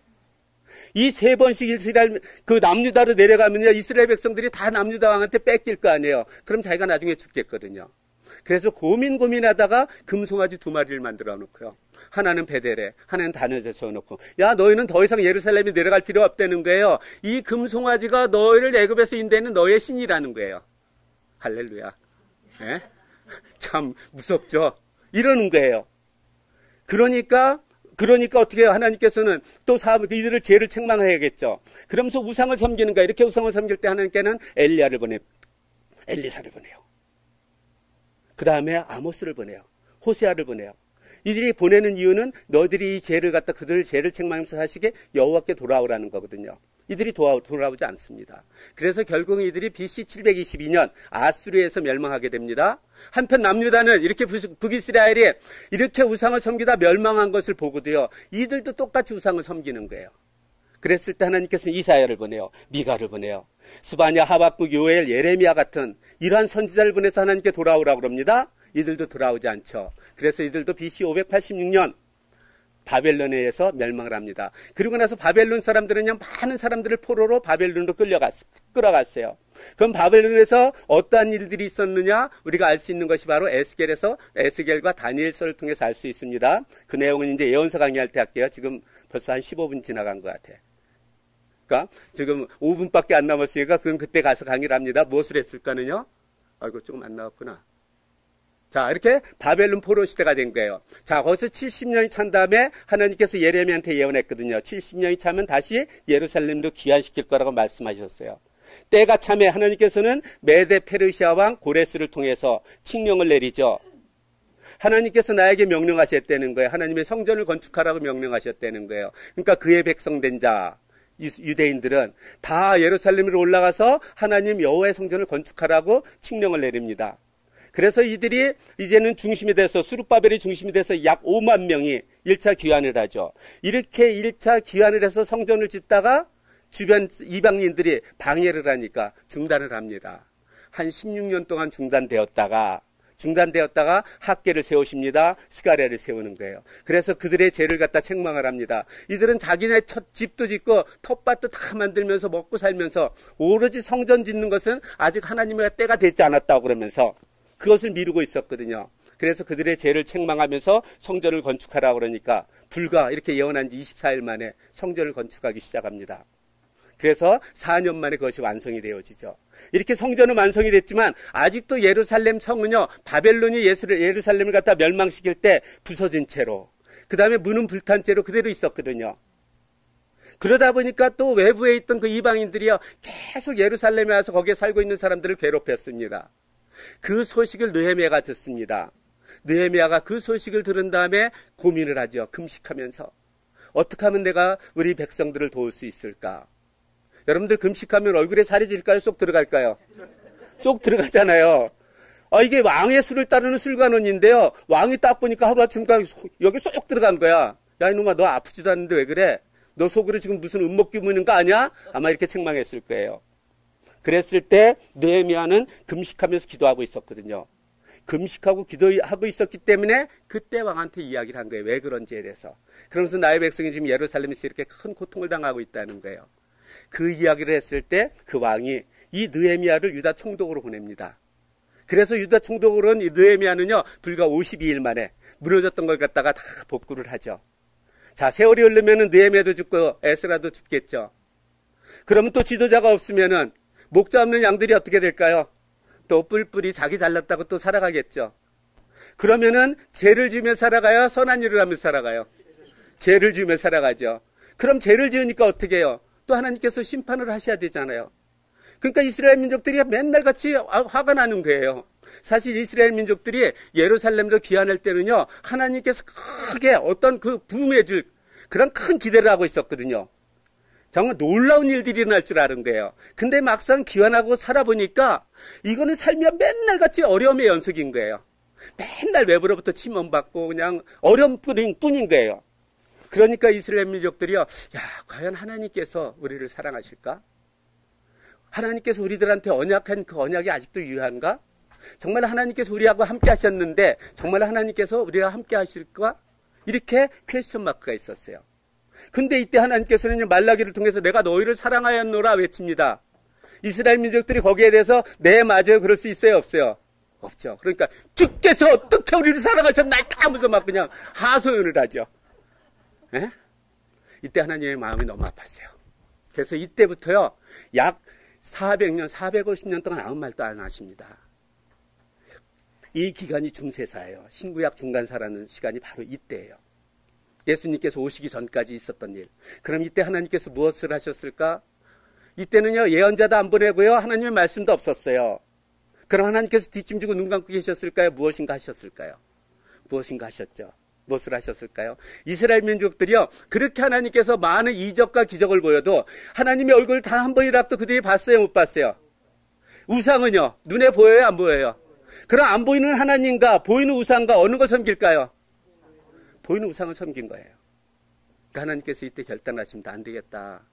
이 3번씩 이스라엘, 그 남유다로 내려가면요, 이스라엘 백성들이 다 남유다 왕한테 뺏길 거 아니에요. 그럼 자기가 나중에 죽겠거든요. 그래서 고민하다가 금송아지 2마리를 만들어 놓고요. 하나는 베델에, 하나는 다넷에 세워놓고, 야, 너희는 더 이상 예루살렘에 내려갈 필요 없다는 거예요. 이 금송아지가 너희를 애굽에서 인도하는 너희의 신이라는 거예요. 할렐루야. 예? 참 무섭죠? 이러는 거예요. 그러니까 어떻게 해요? 하나님께서는 또 이들을 죄를 책망해야겠죠. 그러면서 우상을 섬기는 거예요. 이렇게 우상을 섬길 때 하나님께는 엘리사를 보내요. 그 다음에 아모스를 보내요. 호세아를 보내요. 이들이 보내는 이유는 너희들이 이 죄를 갖다 그들을 죄를 책망하면서 사시게 여호와께 돌아오라는 거거든요. 이들이 돌아오지 않습니다. 그래서 결국 이들이 BC 722년 아수르에서 멸망하게 됩니다. 한편 남유다는 이렇게 북이스라엘이 이렇게 우상을 섬기다 멸망한 것을 보고도요, 이들도 똑같이 우상을 섬기는 거예요. 그랬을 때 하나님께서는 이사야를 보내요. 미가를 보내요. 스바냐, 하박국, 요엘, 예레미야 같은 이러한 선지자를 보내서 하나님께 돌아오라고 그럽니다. 이들도 돌아오지 않죠. 그래서 이들도 BC 586년 바벨론에 의해서 멸망을 합니다. 그리고 나서 바벨론 사람들은요, 많은 사람들을 포로로 바벨론으로 끌어갔어요. 그럼 바벨론에서 어떠한 일들이 있었느냐? 우리가 알 수 있는 것이 바로 에스겔과 다니엘서를 통해서 알 수 있습니다. 그 내용은 이제 예언서 강의할 때 할게요. 지금 벌써 한 15분 지나간 것 같아. 그러니까 지금 5분밖에 안 남았으니까 그건 그때 가서 강의를 합니다. 무엇을 했을까는요? 아이고, 조금 안 나왔구나. 자, 이렇게 바벨론 포로 시대가 된 거예요. 자, 거기서 70년이 찬 다음에 하나님께서 예레미야한테 예언했거든요. 70년이 차면 다시 예루살렘도 귀환시킬 거라고 말씀하셨어요. 때가 참에 하나님께서는 메데 페르시아 왕 고레스를 통해서 칙령을 내리죠. 하나님께서 나에게 명령하셨다는 거예요. 하나님의 성전을 건축하라고 명령하셨다는 거예요. 그러니까 그의 백성된 자, 유대인들은 다 예루살렘으로 올라가서 하나님 여호와의 성전을 건축하라고 칙령을 내립니다. 그래서 이들이 이제는 중심이 돼서 수룹바벨이 중심이 돼서 약 5만 명이 1차 귀환을 하죠. 이렇게 1차 귀환을 해서 성전을 짓다가 주변 이방인들이 방해를 하니까 중단을 합니다. 한 16년 동안 중단되었다가 학계를 세우십니다. 스가랴를 세우는 거예요. 그래서 그들의 죄를 갖다 책망을 합니다. 이들은 자기네 집도 짓고 텃밭도 다 만들면서 먹고 살면서 오로지 성전 짓는 것은 아직 하나님의 때가 되지 않았다고 그러면서 그것을 미루고 있었거든요. 그래서 그들의 죄를 책망하면서 성전을 건축하라고 그러니까 불과 이렇게 예언한 지 24일 만에 성전을 건축하기 시작합니다. 그래서 4년 만에 그것이 완성이 되어지죠. 이렇게 성전은 완성이 됐지만 아직도 예루살렘 성은요, 바벨론이 예루살렘을 갖다 멸망시킬 때 부서진 채로, 그 다음에 문은 불탄 채로 그대로 있었거든요. 그러다 보니까 또 외부에 있던 그 이방인들이요, 계속 예루살렘에 와서 거기에 살고 있는 사람들을 괴롭혔습니다. 그 소식을 느헤미야가 듣습니다. 느헤미야가 그 소식을 들은 다음에 고민을 하죠. 금식하면서 어떻게 하면 내가 우리 백성들을 도울 수 있을까? 여러분들 금식하면 얼굴에 살이 질까요? 쏙 들어갈까요? 쏙 들어가잖아요. 이게 왕의 술을 따르는 술관원인데요. 왕이 딱 보니까 하루아침에 여기 쏙 들어간 거야. 야, 이놈아, 너 아프지도 않는데 왜 그래? 너 속으로 지금 무슨 음모기 무는 거 아니야? 아마 이렇게 책망했을 거예요. 그랬을 때 느헤미야는 금식하면서 기도하고 있었거든요. 금식하고 기도하고 있었기 때문에 그때 왕한테 이야기를 한 거예요. 왜 그런지에 대해서. 그러면서 나의 백성이 지금 예루살렘에서 이렇게 큰 고통을 당하고 있다는 거예요. 그 이야기를 했을 때 그 왕이 이 느헤미야를 유다 총독으로 보냅니다. 그래서 유다 총독으로는 이 느헤미야는요, 불과 52일 만에 무너졌던 걸 갖다가 다 복구를 하죠. 자, 세월이 흐르면은 느헤미야도 죽고 에스라도 죽겠죠. 그러면 또 지도자가 없으면은 목자 없는 양들이 어떻게 될까요? 또 뿔뿔이 자기 잘났다고 또 살아가겠죠. 그러면은 죄를 지으며 살아가요? 선한 일을 하며 살아가요? 죄를 지으며 살아가죠. 그럼 죄를 지으니까 어떻게 해요? 또 하나님께서 심판을 하셔야 되잖아요. 그러니까 이스라엘 민족들이 맨날 같이 화가 나는 거예요. 사실 이스라엘 민족들이 예루살렘으로 귀환할 때는요, 하나님께서 크게 어떤 그 부흥해 줄 그런 큰 기대를 하고 있었거든요. 정말 놀라운 일들이 일어날 줄 아는 거예요. 근데 막상 귀환하고 살아보니까 이거는 삶이 맨날 같이 어려움의 연속인 거예요. 맨날 외부로부터 침범받고 그냥 어려움 뿐인 거예요. 그러니까 이스라엘 민족들이요, 야, 과연 하나님께서 우리를 사랑하실까? 하나님께서 우리들한테 언약한 그 언약이 아직도 유효한가? 정말 하나님께서 우리하고 함께 하셨는데 정말 하나님께서 우리와 함께 하실까? 이렇게 퀘스천 마크가 있었어요. 근데 이때 하나님께서는 말라기를 통해서 내가 너희를 사랑하였노라 외칩니다. 이스라엘 민족들이 거기에 대해서 네, 맞아요. 그럴 수 있어요? 없어요? 없죠. 그러니까 주께서 어떻게 우리를 사랑하셨나이까 하면서 막 그냥 하소연을 하죠. 예? 이때 하나님의 마음이 너무 아팠어요. 그래서 이때부터요, 약 400년, 450년 동안 아무 말도 안 하십니다. 이 기간이 중세사예요. 신구약 중간사라는 시간이 바로 이때예요. 예수님께서 오시기 전까지 있었던 일. 그럼 이때 하나님께서 무엇을 하셨을까? 이때는요, 예언자도 안 보내고요, 하나님의 말씀도 없었어요. 그럼 하나님께서 뒷짐지고 눈 감고 계셨을까요? 무엇인가 하셨을까요? 무엇인가 하셨죠. 무엇을 하셨을까요? 이스라엘 민족들이요, 그렇게 하나님께서 많은 이적과 기적을 보여도 하나님의 얼굴을 단 한 번이라도 그들이 봤어요? 못 봤어요? 우상은요, 눈에 보여요? 안 보여요? 그럼 안 보이는 하나님과 보이는 우상과 어느 걸 섬길까요? 보이는 우상을 섬긴 거예요. 그러니까 하나님께서 이때 결단하십니다. 안 되겠다.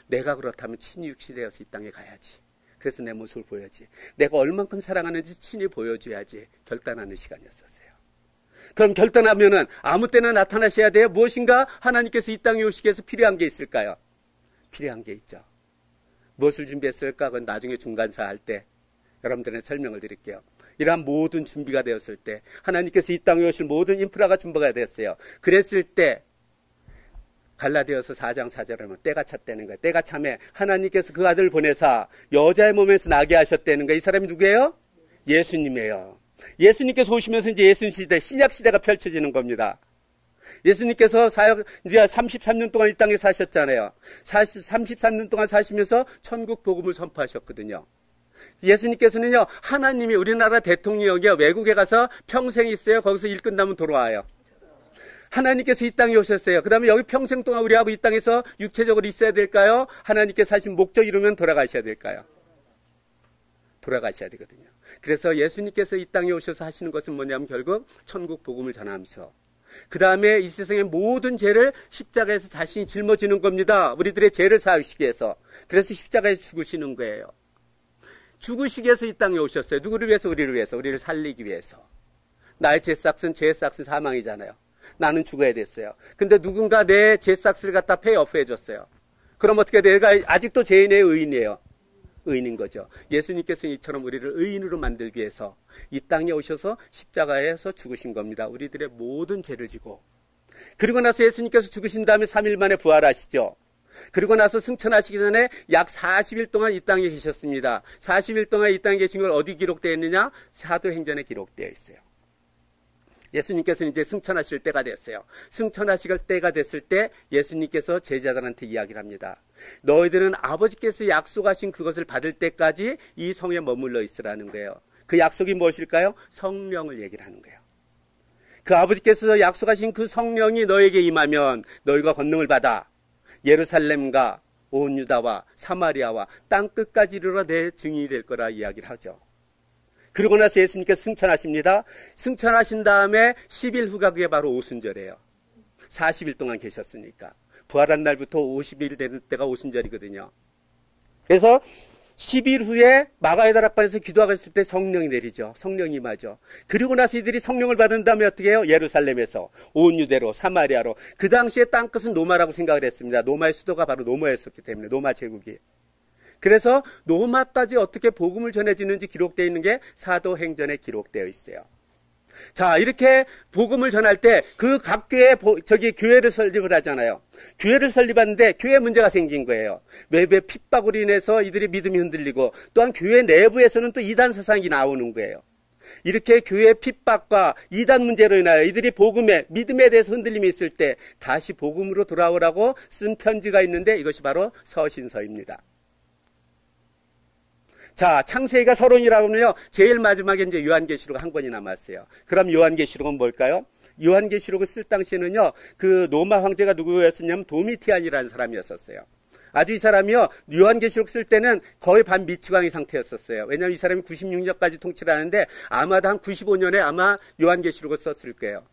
내가 그렇다면 친히 육신되어서 이 땅에 가야지. 그래서 내 모습을 보여야지. 내가 얼만큼 사랑하는지 친히 보여줘야지. 결단하는 시간이었었어요. 그럼 결단하면은 아무 때나 나타나셔야 돼요. 무엇인가 하나님께서 이 땅에 오시기 위해서 필요한 게 있을까요? 필요한 게 있죠. 무엇을 준비했을까? 그건 나중에 중간사 할 때 여러분들의 설명을 드릴게요. 이러한 모든 준비가 되었을 때 하나님께서 이 땅에 오실 모든 인프라가 준비가 됐어요. 그랬을 때 갈라디아서 4장 4절에 보면 때가 찼다는 거예요. 때가 참에 하나님께서 그 아들을 보내사 여자의 몸에서 나게 하셨다는 거예요. 이 사람이 누구예요? 예수님이에요. 예수님께서 오시면서 이제 예수 시대, 신약 시대가 펼쳐지는 겁니다. 예수님께서 사역 이제 33년 동안 이 땅에 사셨잖아요. 33년 동안 사시면서 천국 복음을 선포하셨거든요. 예수님께서는요, 하나님이 우리나라 대통령이요, 외국에 가서 평생 있어요. 거기서 일 끝나면 돌아와요. 하나님께서 이 땅에 오셨어요. 그 다음에 여기 평생 동안 우리하고 이 땅에서 육체적으로 있어야 될까요? 하나님께서 하신 목적 이루면 돌아가셔야 될까요? 돌아가셔야 되거든요. 그래서 예수님께서 이 땅에 오셔서 하시는 것은 뭐냐면 결국 천국 복음을 전하면서 그 다음에 이 세상의 모든 죄를 십자가에서 자신이 짊어지는 겁니다. 우리들의 죄를 사하시기 위해서. 그래서 십자가에서 죽으시는 거예요. 죽으시기 위해서 이 땅에 오셨어요. 누구를 위해서? 우리를 위해서. 우리를 살리기 위해서. 나의 죄의 싹은 사망이잖아요. 나는 죽어야 됐어요. 근데 누군가 내 죄 싹스를 갖다 페이오프 해줬어요. 그럼 어떻게 돼요? 내가 아직도 죄인의 의인이에요. 의인인 거죠. 예수님께서 이처럼 우리를 의인으로 만들기 위해서 이 땅에 오셔서 십자가에서 죽으신 겁니다. 우리들의 모든 죄를 지고. 그리고 나서 예수님께서 죽으신 다음에 3일 만에 부활하시죠. 그리고 나서 승천하시기 전에 약 40일 동안 이 땅에 계셨습니다. 40일 동안 이 땅에 계신 걸 어디 기록되어 있느냐? 사도행전에 기록되어 있어요. 예수님께서는 이제 승천하실 때가 됐어요. 승천하실 때가 됐을 때 예수님께서 제자들한테 이야기를 합니다. 너희들은 아버지께서 약속하신 그것을 받을 때까지 이 성에 머물러 있으라는 거예요. 그 약속이 무엇일까요? 성령을 얘기를 하는 거예요. 그 아버지께서 약속하신 그 성령이 너에게 임하면 너희가 권능을 받아 예루살렘과 온 유다와 사마리아와 땅끝까지 이르러 내 증인이 될 거라 이야기를 하죠. 그러고 나서 예수님께서 승천하십니다. 승천하신 다음에 10일 후가 그게 바로 오순절이에요. 40일 동안 계셨으니까. 부활한 날부터 50일 되는 때가 오순절이거든요. 그래서 10일 후에 마가의 다락방에서 기도하고 있을 때 성령이 내리죠. 성령이 임하죠. 그리고 나서 이들이 성령을 받은 다음에 어떻게 해요? 예루살렘에서 온 유대로 사마리아로. 그 당시에 땅끝은 로마라고 생각을 했습니다. 로마의 수도가 바로 로마였었기 때문에 로마 제국이. 그래서 로마까지 어떻게 복음을 전해지는지 기록되어 있는 게 사도행전에 기록되어 있어요. 자, 이렇게 복음을 전할 때 그 각 교회에 교회를 설립을 하잖아요. 교회를 설립하는데 교회 문제가 생긴 거예요. 매배 핍박으로 인해서 이들의 믿음이 흔들리고 또한 교회 내부에서는 또 이단 사상이 나오는 거예요. 이렇게 교회 핍박과 이단 문제로 인하여 이들이 복음에 믿음에 대해서 흔들림이 있을 때 다시 복음으로 돌아오라고 쓴 편지가 있는데 이것이 바로 서신서입니다. 자, 창세기가 서론이라고 하면요, 제일 마지막에 이제 요한계시록 한 권이 남았어요. 그럼 요한계시록은 뭘까요? 요한계시록을 쓸 당시에는요, 그 로마 황제가 누구였었냐면 도미티안이라는 사람이었었어요. 아주 이 사람이요, 요한계시록 쓸 때는 거의 반미치광이 상태였었어요. 왜냐하면 이 사람이 96년까지 통치를 하는데 아마도 한 95년에 아마 요한계시록을 썼을 거예요.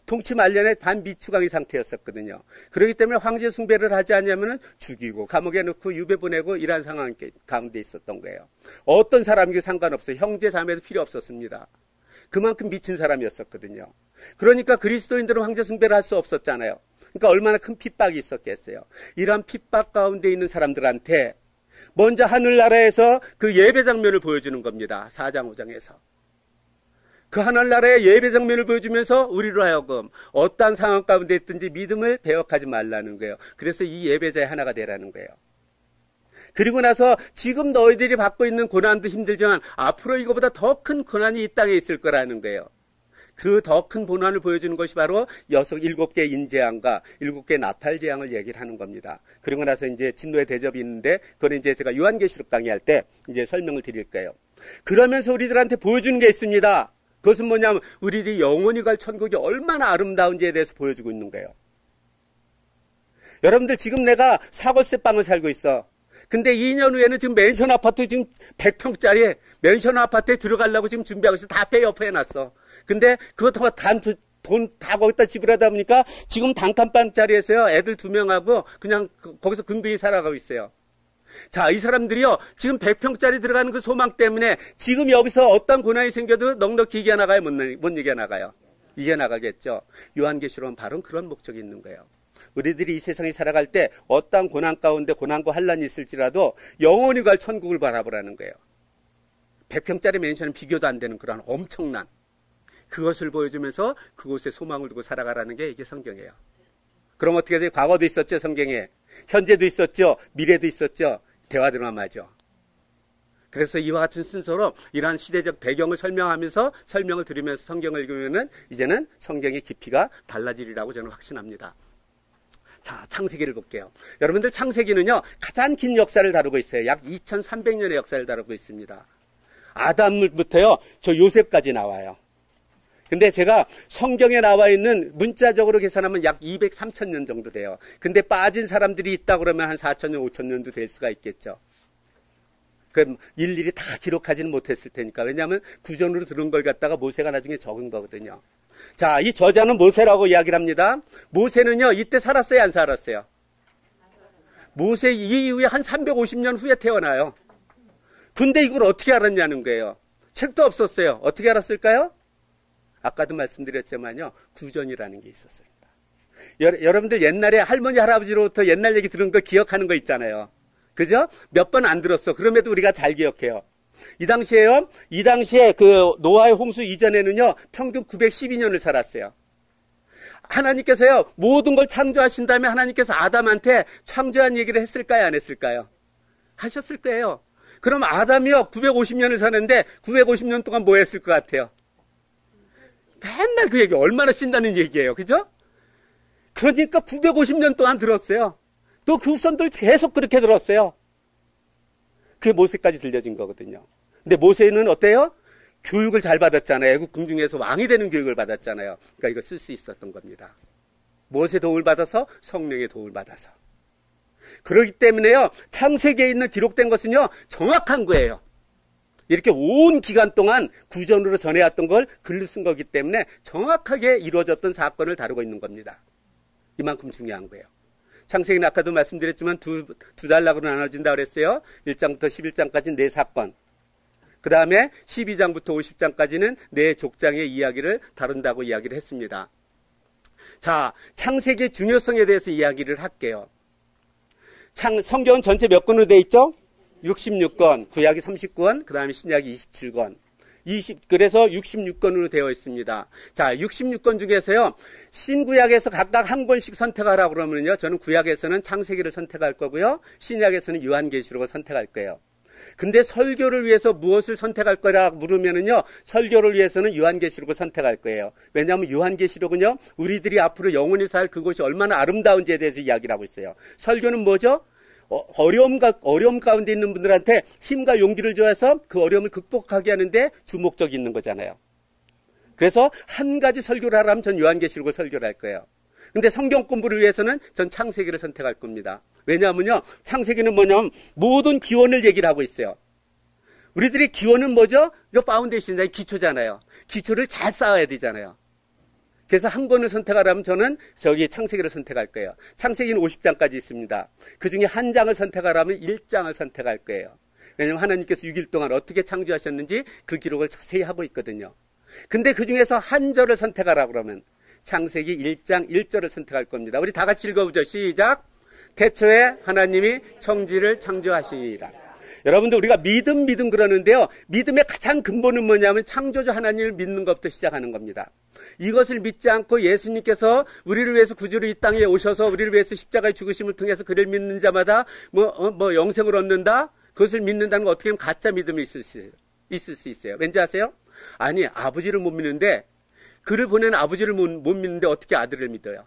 통치 말년에 반미추광이 상태였었거든요. 그렇기 때문에 황제 숭배를 하지 않으면 죽이고 감옥에 넣고 유배 보내고 이러한 상황 가운데 있었던 거예요. 어떤 사람에게 상관없어요. 형제 자매도 필요 없었습니다. 그만큼 미친 사람이었었거든요. 그러니까 그리스도인들은 황제 숭배를 할 수 없었잖아요. 그러니까 얼마나 큰 핍박이 있었겠어요. 이러한 핍박 가운데 있는 사람들한테 먼저 하늘나라에서 그 예배 장면을 보여주는 겁니다. 4장 5장에서. 그 하늘나라의 예배 장면을 보여주면서 우리로 하여금 어떠한 상황 가운데 있든지 믿음을 배역하지 말라는 거예요. 그래서 이 예배자의 하나가 되라는 거예요. 그리고 나서 지금 너희들이 받고 있는 고난도 힘들지만 앞으로 이거보다 더 큰 고난이 이 땅에 있을 거라는 거예요. 그 더 큰 고난을 보여주는 것이 바로 7개 인재앙과 7개 나팔재앙을 얘기를 하는 겁니다. 그리고 나서 이제 진노의 대접이 있는데 그건 이제 제가 요한계시록 강의할 때 이제 설명을 드릴 거예요. 그러면서 우리들한테 보여주는 게 있습니다. 그것은 뭐냐면 우리들이 영원히 갈 천국이 얼마나 아름다운지에 대해서 보여주고 있는 거예요. 여러분들 지금 내가 사골세 빵을 살고 있어. 근데 2년 후에는 지금 맨션 아파트 지금 100평짜리 맨션 아파트에 들어가려고 지금 준비하고 있어. 다 페이오프 해놨어. 근데 그거 돈 다 거기다 지불하다 보니까 지금 단칸방짜리에서요 애들 2명하고 그냥 거기서 근근히 살아가고 있어요. 자, 이 사람들이요 지금 100평짜리 들어가는 그 소망 때문에 지금 여기서 어떤 고난이 생겨도 넉넉히 이겨나가요? 못 이겨나가요? 이겨나가겠죠. 요한계시록은 바로 그런 목적이 있는 거예요. 우리들이 이 세상에 살아갈 때 어떠한 고난 가운데 고난과 환란이 있을지라도 영원히 갈 천국을 바라보라는 거예요. 100평짜리 맨션은 비교도 안 되는 그런 엄청난 그것을 보여주면서 그곳에 소망을 두고 살아가라는 게 이게 성경이에요. 그럼 어떻게 돼요? 과거도 있었죠, 성경에. 현재도 있었죠, 미래도 있었죠. 대화드라마죠. 그래서 이와 같은 순서로 이러한 시대적 배경을 설명하면서 설명을 드리면서 성경을 읽으면은 이제는 성경의 깊이가 달라지리라고 저는 확신합니다. 자, 창세기를 볼게요. 여러분들 창세기는요 가장 긴 역사를 다루고 있어요. 약 2300년의 역사를 다루고 있습니다. 아담부터요 저 요셉까지 나와요. 근데 제가 성경에 나와 있는 문자적으로 계산하면 약 203,000년 정도 돼요. 근데 빠진 사람들이 있다 그러면 한 4,000년, 5,000년도 될 수가 있겠죠. 그 일일이 다 기록하지는 못했을 테니까. 왜냐하면 구전으로 들은 걸 갖다가 모세가 나중에 적은 거거든요. 자, 이 저자는 모세라고 이야기를 합니다. 모세는요 이때 살았어요, 안 살았어요? 모세 이후에 한 350년 후에 태어나요. 근데 이걸 어떻게 알았냐는 거예요. 책도 없었어요. 어떻게 알았을까요? 아까도 말씀드렸지만요 구전이라는 게 있었습니다. 여러분들 옛날에 할머니 할아버지로부터 옛날 얘기 들은 거 기억하는 거 있잖아요. 그죠? 몇 번 안 들었어. 그럼에도 우리가 잘 기억해요. 이 당시에 그 노아의 홍수 이전에는요 평균 912년을 살았어요. 하나님께서요 모든 걸 창조하신 다음에 하나님께서 아담한테 창조한 얘기를 했을까요, 안 했을까요? 하셨을 거예요. 그럼 아담이요 950년을 사는데 950년 동안 뭐 했을 것 같아요? 맨날 그 얘기 얼마나 쉰다는 얘기예요. 그죠? 그러니까 950년 동안 들었어요. 또 그 후손들 계속 그렇게 들었어요. 그게 모세까지 들려진 거거든요. 근데 모세는 어때요? 교육을 잘 받았잖아요. 애국 궁중에서 왕이 되는 교육을 받았잖아요. 그러니까 이거 쓸 수 있었던 겁니다. 모세 도움을 받아서 성령의 도움을 받아서. 그렇기 때문에요. 창세기에 있는 기록된 것은요. 정확한 거예요. 이렇게 온 기간 동안 구전으로 전해왔던 걸 글로 쓴 거기 때문에 정확하게 이루어졌던 사건을 다루고 있는 겁니다. 이만큼 중요한 거예요. 창세기는 아까도 말씀드렸지만 두 단락으로 나눠진다 그랬어요. 1장부터 11장까지는 네 사건. 그 다음에 12장부터 50장까지는 네 족장의 이야기를 다룬다고 이야기를 했습니다. 자, 창세기의 중요성에 대해서 이야기를 할게요. 성경은 전체 몇 권으로 되어 있죠? 66권, 구약이 39권, 그 다음에 신약이 27권. 그래서 66권으로 되어 있습니다. 자, 66권 중에서요, 신구약에서 각각 한 권씩 선택하라고 그러면요, 저는 구약에서는 창세기를 선택할 거고요, 신약에서는 요한계시록을 선택할 거예요. 근데 설교를 위해서 무엇을 선택할 거라 물으면은요, 설교를 위해서는 요한계시록을 선택할 거예요. 왜냐하면 요한계시록은요, 우리들이 앞으로 영원히 살 그곳이 얼마나 아름다운지에 대해서 이야기를 하고 있어요. 설교는 뭐죠? 어려움 가운데 있는 분들한테 힘과 용기를 줘서 그 어려움을 극복하게 하는데 주목적이 있는 거잖아요. 그래서 한 가지 설교를 하라면 전 요한계시록을 설교를 할 거예요. 근데 성경 공부를 위해서는 전 창세기를 선택할 겁니다. 왜냐하면요, 창세기는 뭐냐면 모든 기원을 얘기를 하고 있어요. 우리들이 기원은 뭐죠? 이거 파운데이션이잖아요. 기초잖아요. 기초를 잘 쌓아야 되잖아요. 그래서 한 권을 선택하라면 저는 창세기를 선택할 거예요. 창세기는 50장까지 있습니다. 그 중에 한 장을 선택하라면 1장을 선택할 거예요. 왜냐하면 하나님께서 6일 동안 어떻게 창조하셨는지 그 기록을 자세히 하고 있거든요. 근데 그 중에서 한 절을 선택하라고 그러면 창세기 1장 1절을 선택할 겁니다. 우리 다 같이 읽어보죠. 시작. 태초에 하나님이 천지를 창조하시니라. 여러분들 우리가 믿음 그러는데요. 믿음의 가장 근본은 뭐냐면 창조주 하나님을 믿는 것부터 시작하는 겁니다. 이것을 믿지 않고 예수님께서 우리를 위해서 구주로 이 땅에 오셔서 우리를 위해서 십자가의 죽으심을 통해서 그를 믿는 자마다 영생을 얻는다? 그것을 믿는다는 건 어떻게 보면 가짜 믿음이 있을 수 있어요. 왠지 아세요? 아니, 아버지를 못 믿는데, 그를 보내는 아버지를 못 믿는데 어떻게 아들을 믿어요?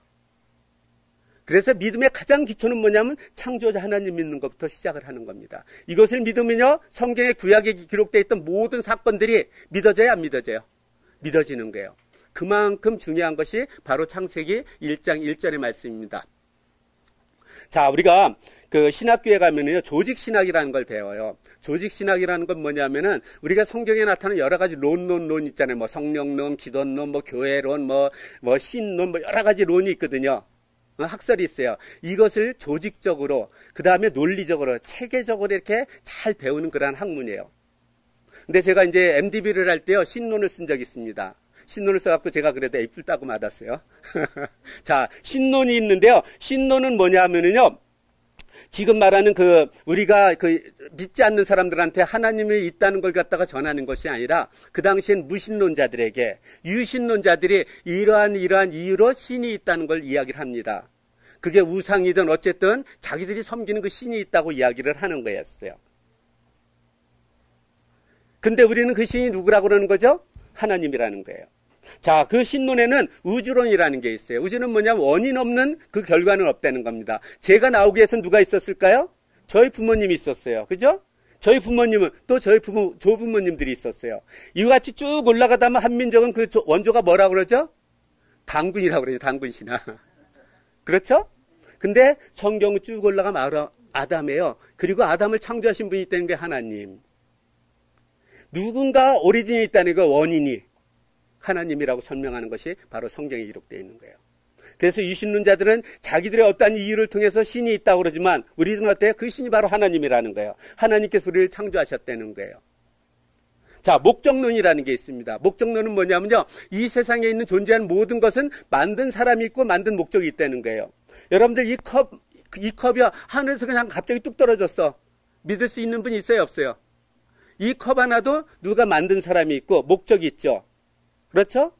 그래서 믿음의 가장 기초는 뭐냐면 창조자 하나님 믿는 것부터 시작을 하는 겁니다. 이것을 믿으면요, 성경의 구약에 기록되어 있던 모든 사건들이 믿어져야 안 믿어져요? 믿어지는 거예요. 그만큼 중요한 것이 바로 창세기 1장 1절의 말씀입니다. 자, 우리가 그 신학교에 가면은요, 조직신학이라는 걸 배워요. 조직신학이라는 건 뭐냐면은, 우리가 성경에 나타나는 여러 가지 론 있잖아요. 뭐 성령론, 기독론, 뭐 교회론, 뭐 신론, 뭐 여러 가지 론이 있거든요. 학설이 있어요. 이것을 조직적으로, 그 다음에 논리적으로, 체계적으로 이렇게 잘 배우는 그러한 학문이에요. 근데 제가 이제 MDB를 할 때요, 신론을 쓴 적이 있습니다. 신론을 써갖고 제가 그래도 A뿔 따고 맞았어요. 자, 신론이 있는데요. 신론은 뭐냐 하면은요, 지금 말하는 우리가 믿지 않는 사람들한테 하나님이 있다는 걸 갖다가 전하는 것이 아니라, 그 당시엔 무신론자들에게, 유신론자들이 이러한 이유로 신이 있다는 걸 이야기를 합니다. 그게 우상이든 어쨌든 자기들이 섬기는 그 신이 있다고 이야기를 하는 거였어요. 근데 우리는 그 신이 누구라고 그러는 거죠? 하나님이라는 거예요. 자, 그 신론에는 우주론이라는 게 있어요. 우주는 뭐냐면 원인 없는 그 결과는 없다는 겁니다. 제가 나오기 위해서 누가 있었을까요? 저희 부모님이 있었어요. 그죠? 저희 부모님은 또 저희 조부모님들이 있었어요. 이와 같이 쭉 올라가다 보면 한민족은 그 원조가 뭐라고 그러죠? 당군이라고 그러죠. 당군신화. 그렇죠? 근데 성경은 쭉 올라가면 아담이에요. 그리고 아담을 창조하신 분이 있다는 게 하나님. 누군가 오리진이 있다는 거, 원인이 하나님이라고 설명하는 것이 바로 성경에 기록되어 있는 거예요. 그래서 유신론자들은 자기들의 어떠한 이유를 통해서 신이 있다고 그러지만, 우리는 어때요? 그 신이 바로 하나님이라는 거예요. 하나님께서 우리를 창조하셨다는 거예요. 자, 목적론이라는 게 있습니다. 목적론은 뭐냐면요, 이 세상에 있는 존재하는 모든 것은 만든 사람이 있고 만든 목적이 있다는 거예요. 여러분들 이 컵이요, 하늘에서 그냥 갑자기 뚝 떨어졌어. 믿을 수 있는 분이 있어요, 없어요? 이 컵 하나도 누가 만든 사람이 있고 목적이 있죠. 그렇죠?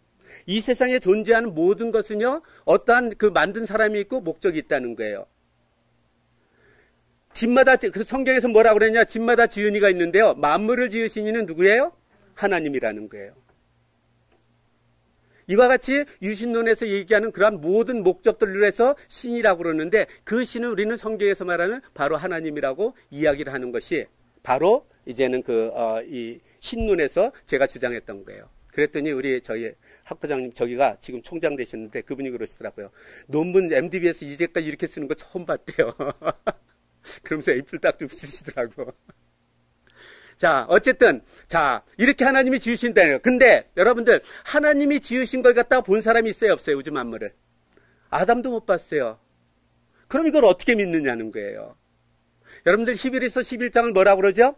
이 세상에 존재하는 모든 것은요, 어떠한 그 만든 사람이 있고 목적이 있다는 거예요. 집마다, 그 성경에서 뭐라고 그랬냐? 집마다 지은이가 있는데요, 만물을 지으신 이는 누구예요? 하나님이라는 거예요. 이와 같이 유신론에서 얘기하는 그러한 모든 목적들을 해서 신이라고 그러는데, 그 신은 우리는 성경에서 말하는 바로 하나님이라고 이야기를 하는 것이 바로 이제는 이 신론에서 제가 주장했던 거예요. 그랬더니 저희 학부장님, 저기가 지금 총장 되셨는데 그분이 그러시더라고요. 논문 MDB에서 이제까지 이렇게 쓰는 거 처음 봤대요. 그러면서 A뿔 딱 주시더라고. 자, 어쨌든, 자, 이렇게 하나님이 지으신다는 거예요. 근데 여러분들, 하나님이 지으신 걸 갖다가 본 사람이 있어요, 없어요? 우주 만물을. 아담도 못 봤어요. 그럼 이걸 어떻게 믿느냐는 거예요. 여러분들 히브리서 11장을 뭐라고 그러죠?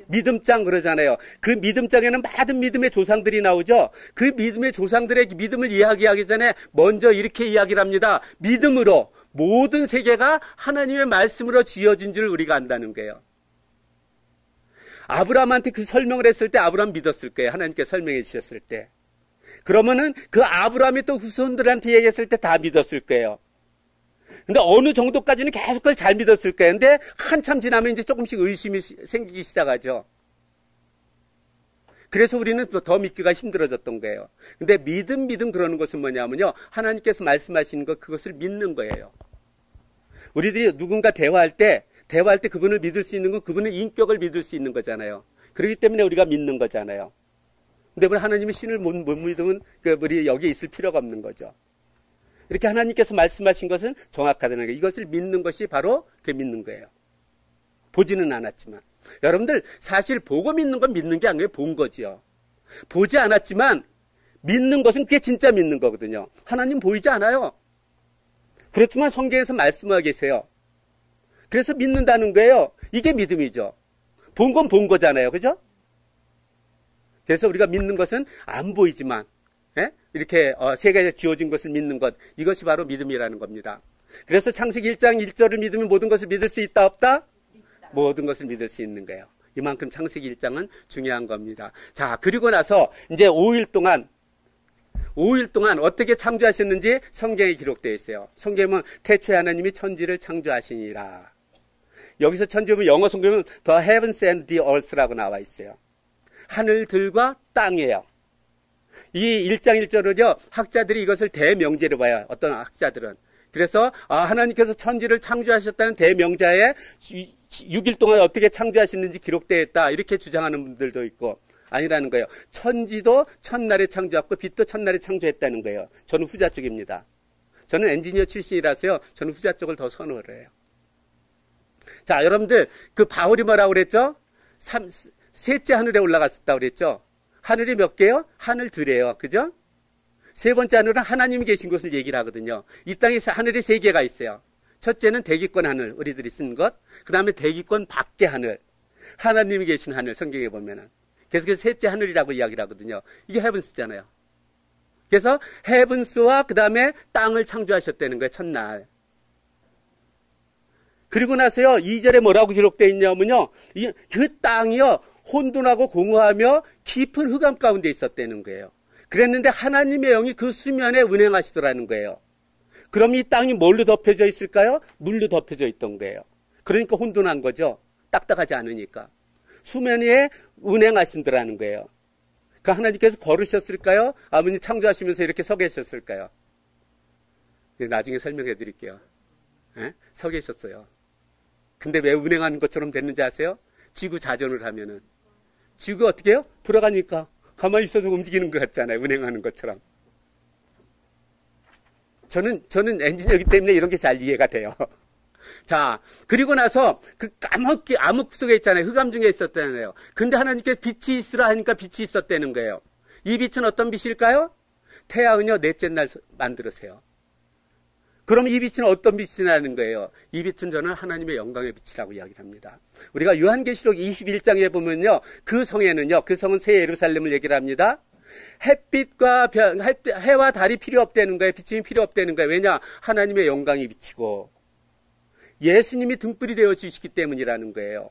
믿음장 그러잖아요. 그 믿음장에는 많은 믿음의 조상들이 나오죠. 그 믿음의 조상들의 믿음을 이야기하기 전에 먼저 이렇게 이야기를 합니다. 믿음으로 모든 세계가 하나님의 말씀으로 지어진 줄 우리가 안다는 거예요. 아브라함한테 그 설명을 했을 때 아브라함 믿었을 거예요. 하나님께 설명해 주셨을 때. 그러면은 그 아브라함이 또 후손들한테 얘기했을 때 다 믿었을 거예요. 근데 어느 정도까지는 계속 그걸 잘 믿었을 거예요. 근데 한참 지나면 이제 조금씩 의심이 생기기 시작하죠. 그래서 우리는 더 믿기가 힘들어졌던 거예요. 근데 믿음 그러는 것은 뭐냐면요, 하나님께서 말씀하시는 것, 그것을 믿는 거예요. 우리들이 누군가 대화할 때 그분을 믿을 수 있는 건 그분의 인격을 믿을 수 있는 거잖아요. 그렇기 때문에 우리가 믿는 거잖아요. 근데 우리 하나님의 신을 못 믿으면 우리 여기에 있을 필요가 없는 거죠. 이렇게 하나님께서 말씀하신 것은 정확하다는 거예요. 이것을 믿는 것이 바로 그 믿는 거예요. 보지는 않았지만. 여러분들, 사실 보고 믿는 건 믿는 게 아니에요. 본 거지요. 보지 않았지만 믿는 것은 그게 진짜 믿는 거거든요. 하나님 보이지 않아요. 그렇지만 성경에서 말씀하고 계세요. 그래서 믿는다는 거예요. 이게 믿음이죠. 본 건 본 거잖아요. 그죠? 그래서 우리가 믿는 것은 안 보이지만 예? 이렇게 세계에 지어진 것을 믿는 것, 이것이 바로 믿음이라는 겁니다. 그래서 창세기 1장 1절을 믿으면 모든 것을 믿을 수 있다 없다? 모든 것을 믿을 수 있는 거예요. 이만큼 창세기 1장은 중요한 겁니다. 자, 그리고 나서 이제 5일 동안 어떻게 창조하셨는지 성경에 기록되어 있어요. 성경은 태초에 하나님이 천지를 창조하시니라. 여기서 천지는 영어 성경은 The heavens and the earth라고 나와 있어요. 하늘들과 땅이에요. 이 1장 1절을요, 학자들이 이것을 대명제로 봐요. 어떤 학자들은. 그래서 하나님께서 천지를 창조하셨다는 대명자에 6일 동안 어떻게 창조하셨는지 기록되어 있다, 이렇게 주장하는 분들도 있고, 아니라는 거예요. 천지도 첫날에 창조했고 빛도 첫날에 창조했다는 거예요. 저는 후자 쪽입니다. 저는 엔지니어 출신이라서요, 저는 후자 쪽을 더 선호를 해요. 자, 여러분들 그 바울이 뭐라고 그랬죠? 셋째 하늘에 올라갔었다고 그랬죠? 하늘이 몇 개요? 하늘들이에요. 그죠? 세 번째 하늘은 하나님이 계신 곳을 얘기를 하거든요. 이 땅에 하늘이 세 개가 있어요. 첫째는 대기권 하늘, 우리들이 쓴 것. 그 다음에 대기권 밖의 하늘. 하나님이 계신 하늘, 성경에 보면은. 그래서 셋째 하늘이라고 이야기를 하거든요. 이게 헤븐스잖아요. 그래서 헤븐스와 그 다음에 땅을 창조하셨다는 거예요, 첫날. 그리고 나서요, 2절에 뭐라고 기록되어 있냐면요, 그 땅이요, 혼돈하고 공허하며 깊은 흑암 가운데 있었다는 거예요. 그랬는데 하나님의 영이 그 수면에 운행하시더라는 거예요. 그럼 이 땅이 뭘로 덮여져 있을까요? 물로 덮여져 있던 거예요. 그러니까 혼돈한 거죠. 딱딱하지 않으니까. 수면 위에 운행하신다라는 거예요. 그 하나님께서 걸으셨을까요? 아버님 창조하시면서 이렇게 서 계셨을까요? 나중에 설명해 드릴게요. 예? 서 계셨어요. 근데 왜 운행하는 것처럼 됐는지 아세요? 지구 자전을 하면은. 지구가 어떻게 해요? 돌아가니까. 가만히 있어도 움직이는 것 같잖아요. 운행하는 것처럼. 저는 엔지니어이기 때문에 이런 게 잘 이해가 돼요. 자, 그리고 나서 그 까맣게 암흑 속에 있잖아요. 흑암 중에 있었잖아요. 근데 하나님께서 빛이 있으라 하니까 빛이 있었다는 거예요. 이 빛은 어떤 빛일까요? 태양은요, 넷째 날 만들으세요. 그럼 이 빛은 어떤 빛이라는 거예요? 이 빛은 저는 하나님의 영광의 빛이라고 이야기를 합니다. 우리가 요한계시록 21장에 보면요, 그 성에는요, 그 성은 새 예루살렘을 얘기를 합니다. 햇빛과 해와 달이 필요 없다는 거예요. 비침이 필요 없다는 거예요. 왜냐? 하나님의 영광이 비치고 예수님이 등불이 되어 주시기 때문이라는 거예요.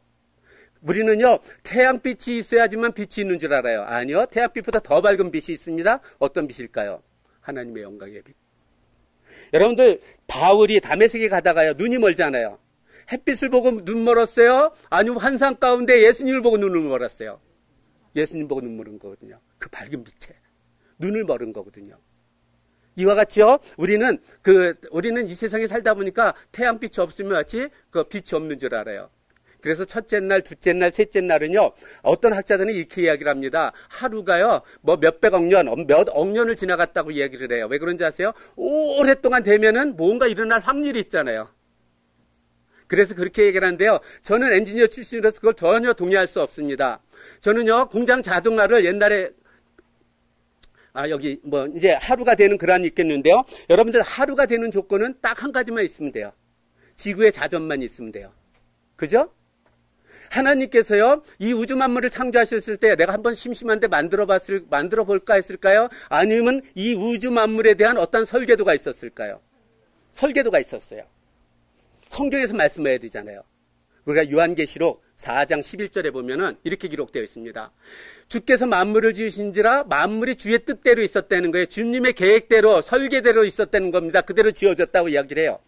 우리는요, 태양빛이 있어야지만 빛이 있는 줄 알아요. 아니요, 태양빛보다 더 밝은 빛이 있습니다. 어떤 빛일까요? 하나님의 영광의 빛. 여러분들, 바울이 다메섹에 가다가요, 눈이 멀잖아요. 햇빛을 보고 눈 멀었어요? 아니면 환상 가운데 예수님을 보고 눈을 멀었어요? 예수님 보고 눈 멀은 거거든요. 그 밝은 빛에 눈을 멀은 거거든요. 이와 같이요, 우리는 이 세상에 살다 보니까 태양빛이 없으면 마치 그 빛이 없는 줄 알아요. 그래서 첫째 날, 둘째 날, 셋째 날은요, 어떤 학자들은 이렇게 이야기를 합니다. 하루가요, 뭐 몇백억 년, 몇 억 년을 지나갔다고 이야기를 해요. 왜 그런지 아세요? 오랫동안 되면은 뭔가 일어날 확률이 있잖아요. 그래서 그렇게 얘기를 하는데요. 저는 엔지니어 출신이라서 그걸 전혀 동의할 수 없습니다. 저는요, 공장 자동화를 옛날에 여기 이제 하루가 되는 그란이 있겠는데요. 여러분들 하루가 되는 조건은 딱 한 가지만 있으면 돼요. 지구의 자전만 있으면 돼요. 그죠? 하나님께서요, 이 우주 만물을 창조하셨을 때 내가 한번 심심한데 만들어 볼까 했을까요? 아니면 이 우주 만물에 대한 어떤 설계도가 있었을까요? 설계도가 있었어요. 성경에서 말씀해야 되잖아요. 우리가 요한계시록 4장 11절에 보면은 이렇게 기록되어 있습니다. 주께서 만물을 지으신지라 만물이 주의 뜻대로 있었다는 거예요. 주님의 계획대로, 설계대로 있었다는 겁니다. 그대로 지어졌다고 이야기를 해요.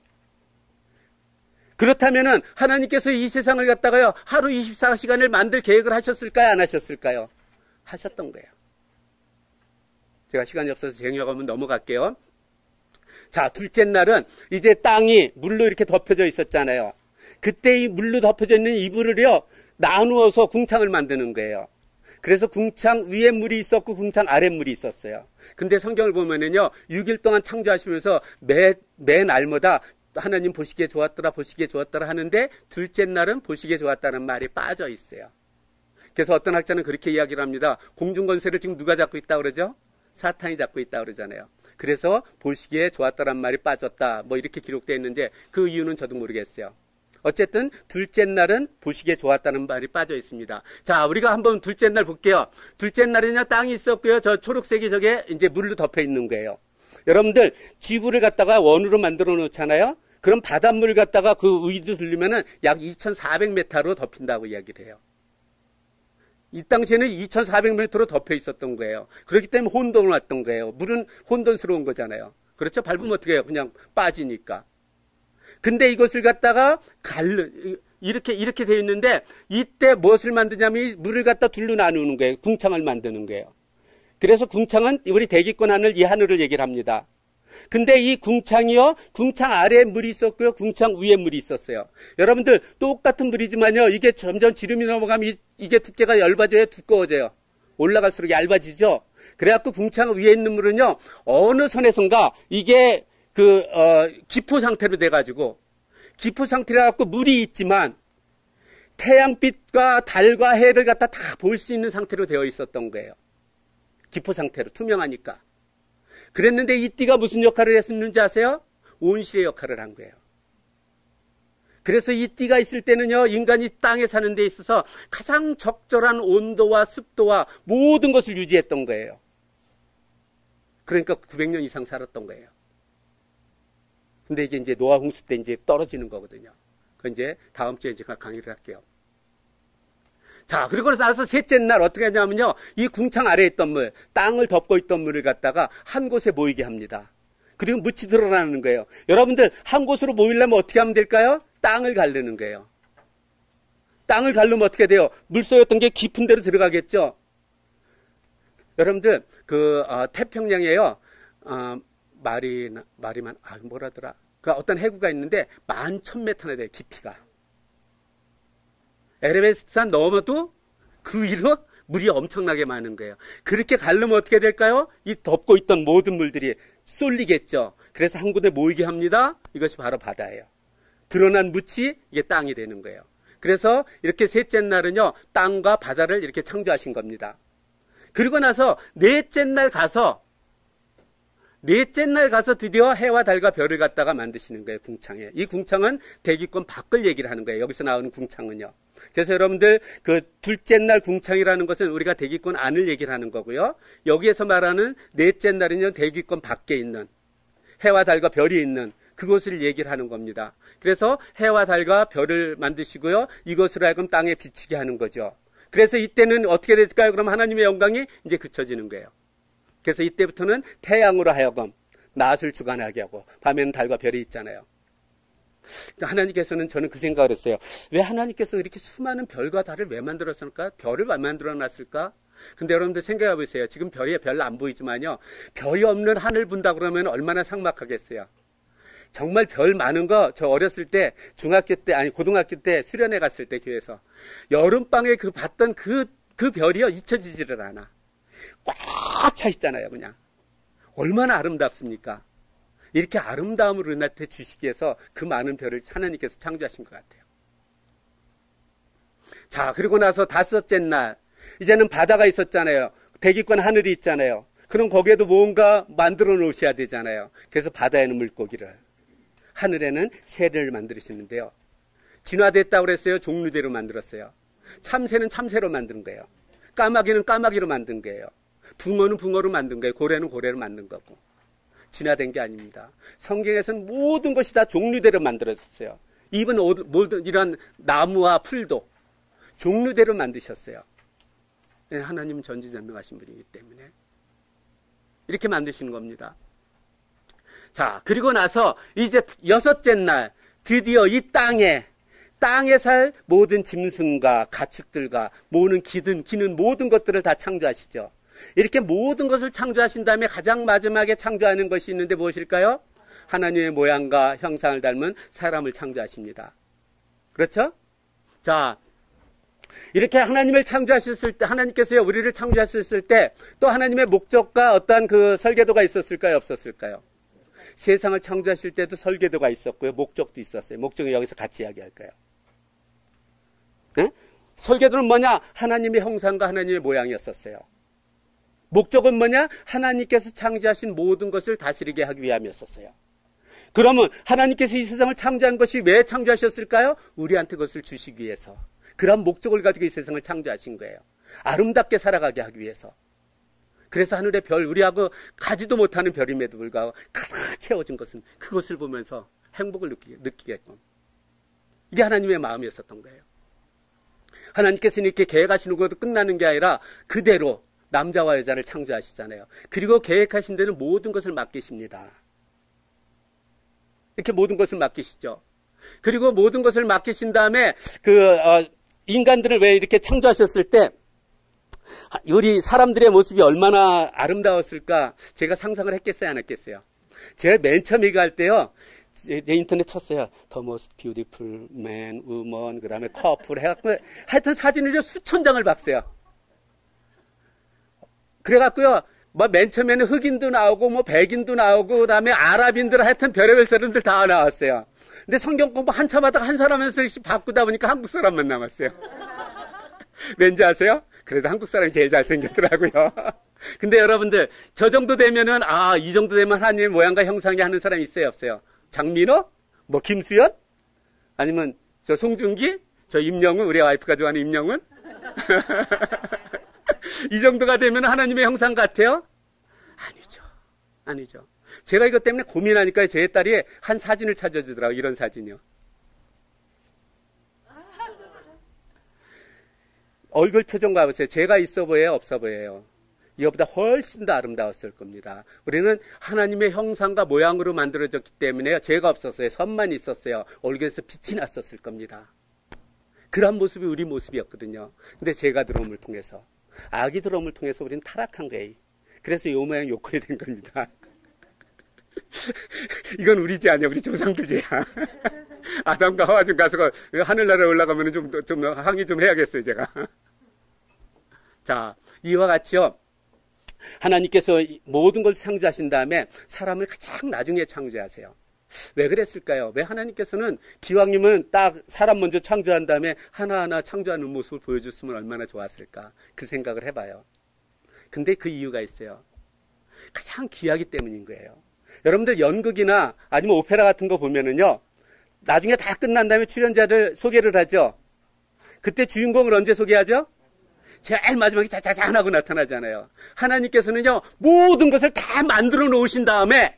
그렇다면은 하나님께서 이 세상을 갖다가요, 하루 24시간을 만들 계획을 하셨을까요? 안 하셨을까요? 하셨던 거예요. 제가 시간이 없어서 정리하고 넘어갈게요. 자, 둘째 날은 이제 땅이 물로 이렇게 덮여져 있었잖아요. 그때 이 물로 덮여져 있는 이불을요, 나누어서 궁창을 만드는 거예요. 그래서 궁창 위에 물이 있었고 궁창 아래 물이 있었어요. 근데 성경을 보면은요, 6일 동안 창조하시면서 매 날마다 하나님 보시기에 좋았더라, 보시기에 좋았더라 하는데 둘째 날은 보시기에 좋았다는 말이 빠져 있어요. 그래서 어떤 학자는 그렇게 이야기를 합니다. 공중권세를 지금 누가 잡고 있다고 그러죠? 사탄이 잡고 있다고 그러잖아요. 그래서 보시기에 좋았다란 말이 빠졌다, 뭐 이렇게 기록되어 있는데 그 이유는 저도 모르겠어요. 어쨌든 둘째 날은 보시기에 좋았다는 말이 빠져 있습니다. 자, 우리가 한번 둘째 날 볼게요. 둘째 날에는요, 땅이 있었고요. 저 초록색이 저게 이제 물로 덮여 있는 거예요. 여러분들, 지구를 갖다가 원으로 만들어 놓잖아요? 그럼 바닷물 갖다가 그 위로 들리면은 약 2,400m로 덮인다고 이야기를 해요. 이 당시에는 2,400m로 덮여 있었던 거예요. 그렇기 때문에 혼돈을 왔던 거예요. 물은 혼돈스러운 거잖아요. 그렇죠? 밟으면 어떻게 해요? 그냥 빠지니까. 근데 이것을 갖다가 이렇게 되어 있는데, 이때 무엇을 만드냐면 물을 갖다 둘로 나누는 거예요. 궁창을 만드는 거예요. 그래서 궁창은 우리 대기권 하늘, 이 하늘을 얘기를 합니다. 근데 이 궁창이요, 궁창 아래에 물이 있었고요, 궁창 위에 물이 있었어요. 여러분들, 똑같은 물이지만요, 이게 점점 지름이 넘어가면 이게 두께가 얇아져요, 두꺼워져요. 올라갈수록 얇아지죠? 그래갖고 궁창 위에 있는 물은요, 어느 선에선가 이게 기포 상태로 돼가지고, 기포 상태로 해갖고 물이 있지만, 태양빛과 달과 해를 갖다 다 볼 수 있는 상태로 되어 있었던 거예요. 기포 상태로, 투명하니까. 그랬는데 이 띠가 무슨 역할을 했었는지 아세요? 온실의 역할을 한 거예요. 그래서 이 띠가 있을 때는요, 인간이 땅에 사는 데 있어서 가장 적절한 온도와 습도와 모든 것을 유지했던 거예요. 그러니까 900년 이상 살았던 거예요. 근데 이게 이제 노아 홍수 때 이제 떨어지는 거거든요. 그 이제 다음 주에 제가 강의를 할게요. 자, 그리고 나서 셋째 날 어떻게 하냐면요, 이 궁창 아래에 있던 물, 땅을 덮고 있던 물을 갖다가 한 곳에 모이게 합니다. 그리고 묻이 드러나는 거예요. 여러분들, 한 곳으로 모이려면 어떻게 하면 될까요? 땅을 가르는 거예요. 땅을 가르면 어떻게 돼요? 물 쏘였던 게 깊은 데로 들어가겠죠? 여러분들, 태평양에요, 뭐라더라. 그 어떤 해구가 있는데, 11,000m나 돼요, 깊이가. 에베레스트산 넘어도 그 위로 물이 엄청나게 많은 거예요. 그렇게 가르면 어떻게 될까요? 이 덮고 있던 모든 물들이 쏠리겠죠. 그래서 한 곳에 모이게 합니다. 이것이 바로 바다예요. 드러난 묻이 이게 땅이 되는 거예요. 그래서 이렇게 셋째 날은요, 땅과 바다를 이렇게 창조하신 겁니다. 그리고 나서 넷째 날 가서 드디어 해와 달과 별을 갖다가 만드시는 거예요, 궁창에. 이 궁창은 대기권 밖을 얘기를 하는 거예요. 여기서 나오는 궁창은요. 그래서 여러분들, 그 둘째 날 궁창이라는 것은 우리가 대기권 안을 얘기를 하는 거고요. 여기에서 말하는 넷째 날은요, 대기권 밖에 있는 해와 달과 별이 있는 그것을 얘기를 하는 겁니다. 그래서 해와 달과 별을 만드시고요, 이것으로 하여금 땅에 비치게 하는 거죠. 그래서 이때는 어떻게 될까요? 그럼 하나님의 영광이 이제 그쳐지는 거예요. 그래서 이때부터는 태양으로 하여금 낮을 주관하게 하고, 밤에는 달과 별이 있잖아요. 하나님께서는, 저는 그 생각을 했어요. 왜 하나님께서 이렇게 수많은 별과 달을 왜 만들었을까? 별을 왜 만들어 놨을까? 근데 여러분들 생각해 보세요. 지금 별이 별로 안 보이지만요, 별이 없는 하늘 본다 그러면 얼마나 삭막하겠어요. 정말 별 많은 거, 저 어렸을 때, 고등학교 때 수련회 갔을 때 교회에서 여름방에 봤던 그 별이요, 잊혀지지를 않아. 꽉 차 있잖아요, 그냥. 얼마나 아름답습니까? 이렇게 아름다움을 우리한테 주시기 위해서 그 많은 별을 하나님께서 창조하신 것 같아요. 자, 그리고 나서 다섯째 날, 이제는 바다가 있었잖아요. 대기권 하늘이 있잖아요. 그럼 거기에도 뭔가 만들어 놓으셔야 되잖아요. 그래서 바다에는 물고기를, 하늘에는 새를 만드시는데요. 진화됐다고 그랬어요? 종류대로 만들었어요. 참새는 참새로 만든 거예요. 까마귀는 까마귀로 만든 거예요. 붕어는 붕어로 만든 거예요. 고래는 고래로 만든 거고. 진화된 게 아닙니다. 성경에서는 모든 것이 다 종류대로 만들어졌어요. 모든 이런 나무와 풀도 종류대로 만드셨어요. 하나님은 전지전능하신 분이기 때문에 이렇게 만드시는 겁니다. 자, 그리고 나서 이제 여섯째 날 드디어 이 땅에 살 모든 짐승과 가축들과 모든 기는 모든 것들을 다 창조하시죠. 이렇게 모든 것을 창조하신 다음에 가장 마지막에 창조하는 것이 있는데 무엇일까요? 하나님의 모양과 형상을 닮은 사람을 창조하십니다. 그렇죠? 자, 이렇게 하나님을 창조하셨을 때, 하나님께서 우리를 창조하셨을 때 또 하나님의 목적과 어떠한 그 설계도가 있었을까요? 없었을까요? 세상을 창조하실 때도 설계도가 있었고요. 목적도 있었어요. 목적은 여기서 같이 이야기할까요? 응? 설계도는 뭐냐? 하나님의 형상과 하나님의 모양이었었어요. 목적은 뭐냐? 하나님께서 창조하신 모든 것을 다스리게 하기 위함이었었어요. 그러면 하나님께서 이 세상을 창조한 것이 왜 창조하셨을까요? 우리한테 그것을 주시기 위해서. 그런 목적을 가지고 이 세상을 창조하신 거예요. 아름답게 살아가게 하기 위해서. 그래서 하늘의 별, 우리하고 가지도 못하는 별임에도 불구하고 가득 채워진 것은 그것을 보면서 행복을 느끼게끔. 이게 하나님의 마음이었었던 거예요. 하나님께서는 이렇게 계획하시는 것도 끝나는 게 아니라 그대로 남자와 여자를 창조하시잖아요. 그리고 계획하신 데는 모든 것을 맡기십니다. 이렇게 모든 것을 맡기시죠. 그리고 모든 것을 맡기신 다음에 인간들을 왜 이렇게 창조하셨을 때 우리 사람들의 모습이 얼마나 아름다웠을까 제가 상상을 했겠어요, 안 했겠어요? 제가 맨 처음 이거 할 때요, 제 인터넷 쳤어요. The most beautiful man, woman, 그 다음에 커플 해갖고 하여튼 사진을 수천 장을 봤어요. 그래갖고요, 맨 처음에는 흑인도 나오고, 백인도 나오고, 그 다음에 아랍인들 하여튼 별의별 사람들 다 나왔어요. 근데 성경 공부 한참 하다가 한 사람에서 바꾸다 보니까 한국 사람만 남았어요. 왠지 아세요? 그래도 한국 사람이 제일 잘생겼더라고요. 근데 여러분들, 저 정도 되면은, 이 정도 되면 하나님의 모양과 형상이 하는 사람이 있어요, 없어요? 장민호? 김수연? 아니면 저 송중기? 저 임영훈? 우리 와이프가 좋아하는 임영훈? 이 정도가 되면 하나님의 형상 같아요? 아니죠. 제가 이것 때문에 고민하니까 제 딸이 한 사진을 찾아주더라고요. 이런 사진이요. 얼굴 표정 봐보세요. 제가 있어 보여요? 없어 보여요? 이거보다 훨씬 더 아름다웠을 겁니다. 우리는 하나님의 형상과 모양으로 만들어졌기 때문에 죄가 없었어요. 선만 있었어요. 얼굴에서 빛이 났었을 겁니다. 그런 모습이 우리 모습이었거든요. 근데 죄가 들어옴을 통해서, 악이 들어옴을 통해서 우리는 타락한 거예요. 그래서 요 모양 요 꼴이 된 겁니다. 이건 우리 죄 아니야. 우리 조상들 죄야. 아담과 하와 좀 가서 하늘나라에 올라가면 좀 항의 좀 해야겠어요, 제가. 자, 이와 같이요. 하나님께서 모든 걸 창조하신 다음에 사람을 가장 나중에 창조하세요. 왜 그랬을까요? 왜 하나님께서는 기왕이면 딱 사람 먼저 창조한 다음에 하나하나 창조하는 모습을 보여줬으면 얼마나 좋았을까? 그 생각을 해봐요. 근데 그 이유가 있어요. 가장 귀하기 때문인 거예요. 여러분들 연극이나 아니면 오페라 같은 거 보면은요, 나중에 다 끝난 다음에 출연자들 소개를 하죠. 그때 주인공을 언제 소개하죠? 제일 마지막에 짜자잔 하고 나타나잖아요. 하나님께서는요, 모든 것을 다 만들어 놓으신 다음에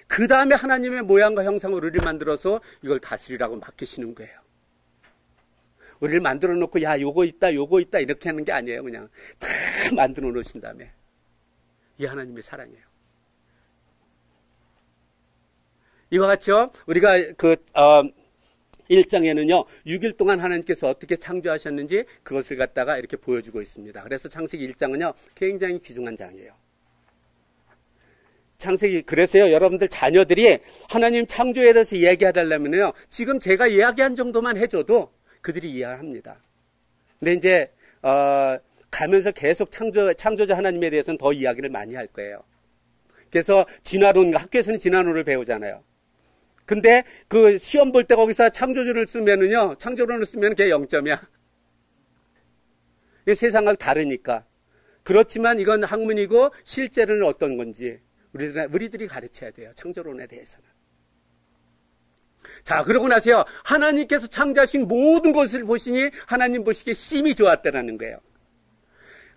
그 다음에 하나님의 모양과 형상으로 우리를 만들어서 이걸 다스리라고 맡기시는 거예요. 우리를 만들어 놓고 요거 있다 이렇게 하는 게 아니에요. 그냥 다 만들어 놓으신 다음에. 이게 하나님의 사랑이에요. 이와 같이요, 우리가 1장에는요, 6일 동안 하나님께서 어떻게 창조하셨는지 그것을 갖다가 이렇게 보여주고 있습니다. 그래서 창세기 1장은요, 굉장히 귀중한 장이에요. 창세기, 그래서요, 여러분들 자녀들이 하나님 창조에 대해서 이야기해달라면요, 지금 제가 이야기한 정도만 해줘도 그들이 이해합니다. 근데 이제, 가면서 계속 창조자 하나님에 대해서는 더 이야기를 많이 할 거예요. 그래서 진화론, 학교에서는 진화론을 배우잖아요. 근데 그 시험 볼 때 거기서 창조론을 쓰면 그게 0점이야. 세상하고 다르니까. 그렇지만 이건 학문이고 실제로는 어떤 건지 우리들이 가르쳐야 돼요. 창조론에 대해서는. 자, 그러고 나서요, 하나님께서 창조하신 모든 것을 보시니 하나님 보시기에 심히 좋았다라는 거예요.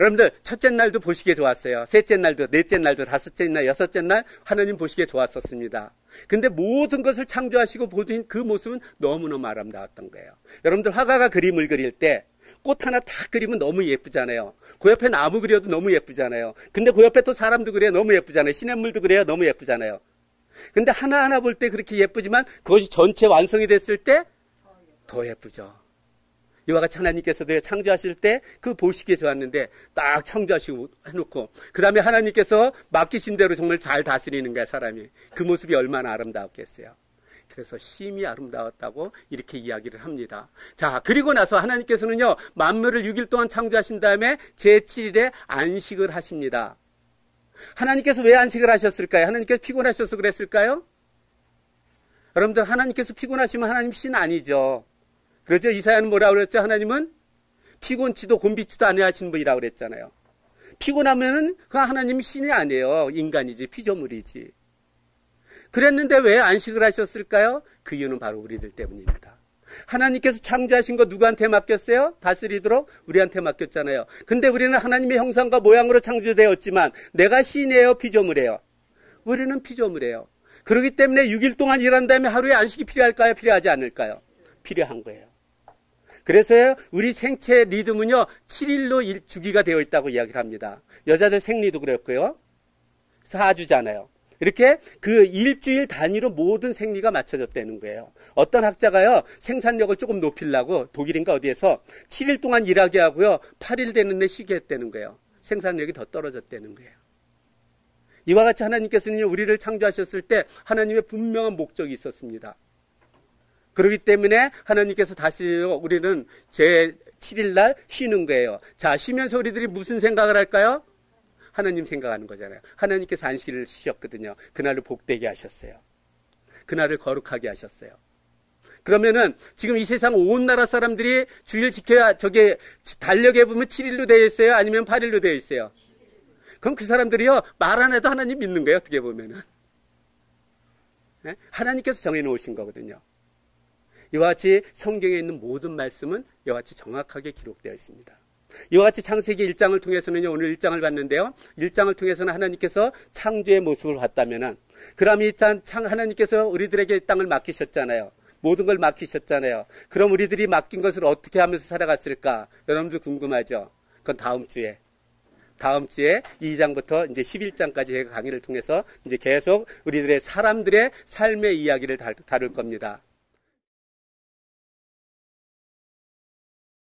여러분들, 첫째 날도 보시기에 좋았어요. 셋째 날도, 넷째 날도, 다섯째 날, 여섯째 날 하나님 보시기에 좋았었습니다. 근데 모든 것을 창조하시고 보신 그 모습은 너무너무 아름다웠던 거예요. 여러분들 화가가 그림을 그릴 때 꽃 하나 딱 그리면 너무 예쁘잖아요. 그 옆에 나무 그려도 너무 예쁘잖아요. 근데 그 옆에 또 사람도 그려야 너무 예쁘잖아요. 시냇물도 그려야 너무 예쁘잖아요. 근데 하나하나 볼 때 그렇게 예쁘지만 그것이 전체 완성이 됐을 때 더 예쁘죠. 이와 같이 하나님께서도 창조하실 때 그 보시기에 좋았는데 딱 창조하시고 해놓고 그 다음에 하나님께서 맡기신 대로 정말 잘 다스리는 거야, 사람이. 그 모습이 얼마나 아름다웠겠어요. 그래서 심히 아름다웠다고 이렇게 이야기를 합니다. 자, 그리고 나서 하나님께서는요, 만물을 6일 동안 창조하신 다음에 제7일에 안식을 하십니다. 하나님께서 왜 안식을 하셨을까요? 하나님께서 피곤하셔서 그랬을까요? 여러분들, 하나님께서 피곤하시면 하나님 신 아니죠. 그렇죠? 이사야는 뭐라고 그랬죠? 하나님은 피곤치도 곤비치도 아니하시는 분이라고 그랬잖아요. 피곤하면은 그 하나님이 신이 아니에요. 인간이지, 피조물이지. 그랬는데 왜 안식을 하셨을까요? 그 이유는 바로 우리들 때문입니다. 하나님께서 창조하신 거 누구한테 맡겼어요? 다스리도록 우리한테 맡겼잖아요. 근데 우리는 하나님의 형상과 모양으로 창조되었지만 내가 신이에요, 피조물이에요? 우리는 피조물이에요. 그렇기 때문에 6일 동안 일한 다음에 하루에 안식이 필요할까요? 필요하지 않을까요? 필요한 거예요. 그래서 우리 생체 리듬은요, 7일로 주기가 되어 있다고 이야기를 합니다. 여자들 생리도 그랬고요. 4주잖아요. 이렇게 그 일주일 단위로 모든 생리가 맞춰졌다는 거예요. 어떤 학자가요, 생산력을 조금 높이려고 독일인가 어디에서 7일 동안 일하게 하고요, 8일 되는데 쉬게 했다는 거예요. 생산력이 더 떨어졌다는 거예요. 이와 같이 하나님께서는 우리를 창조하셨을 때 하나님의 분명한 목적이 있었습니다. 그렇기 때문에 하나님께서 다시 우리는 제 7일 날 쉬는 거예요. 자, 쉬면서 우리들이 무슨 생각을 할까요? 하나님 생각하는 거잖아요. 하나님께서 안식일을 쉬셨거든요. 그날을 복되게 하셨어요. 그날을 거룩하게 하셨어요. 그러면은 지금 이 세상 온 나라 사람들이 주일 지켜야 저게 달력에 보면 7일로 되어 있어요? 아니면 8일로 되어 있어요? 그럼 그 사람들이요, 말 안 해도 하나님 믿는 거예요, 어떻게 보면은. 네? 하나님께서 정해놓으신 거거든요. 이와 같이 성경에 있는 모든 말씀은 이와 같이 정확하게 기록되어 있습니다. 이와 같이 창세기 1장을 통해서는요, 오늘 1장을 봤는데요, 1장을 통해서는 하나님께서 창조의 모습을 봤다면은, 그럼 일단 하나님께서 우리들에게 이 땅을 맡기셨잖아요. 모든 걸 맡기셨잖아요. 그럼 우리들이 맡긴 것을 어떻게 하면서 살아갔을까? 여러분들 궁금하죠? 그건 다음 주에 2장부터 이제 11장까지 제가 강의를 통해서 이제 계속 우리들의 사람들의 삶의 이야기를 다룰 겁니다.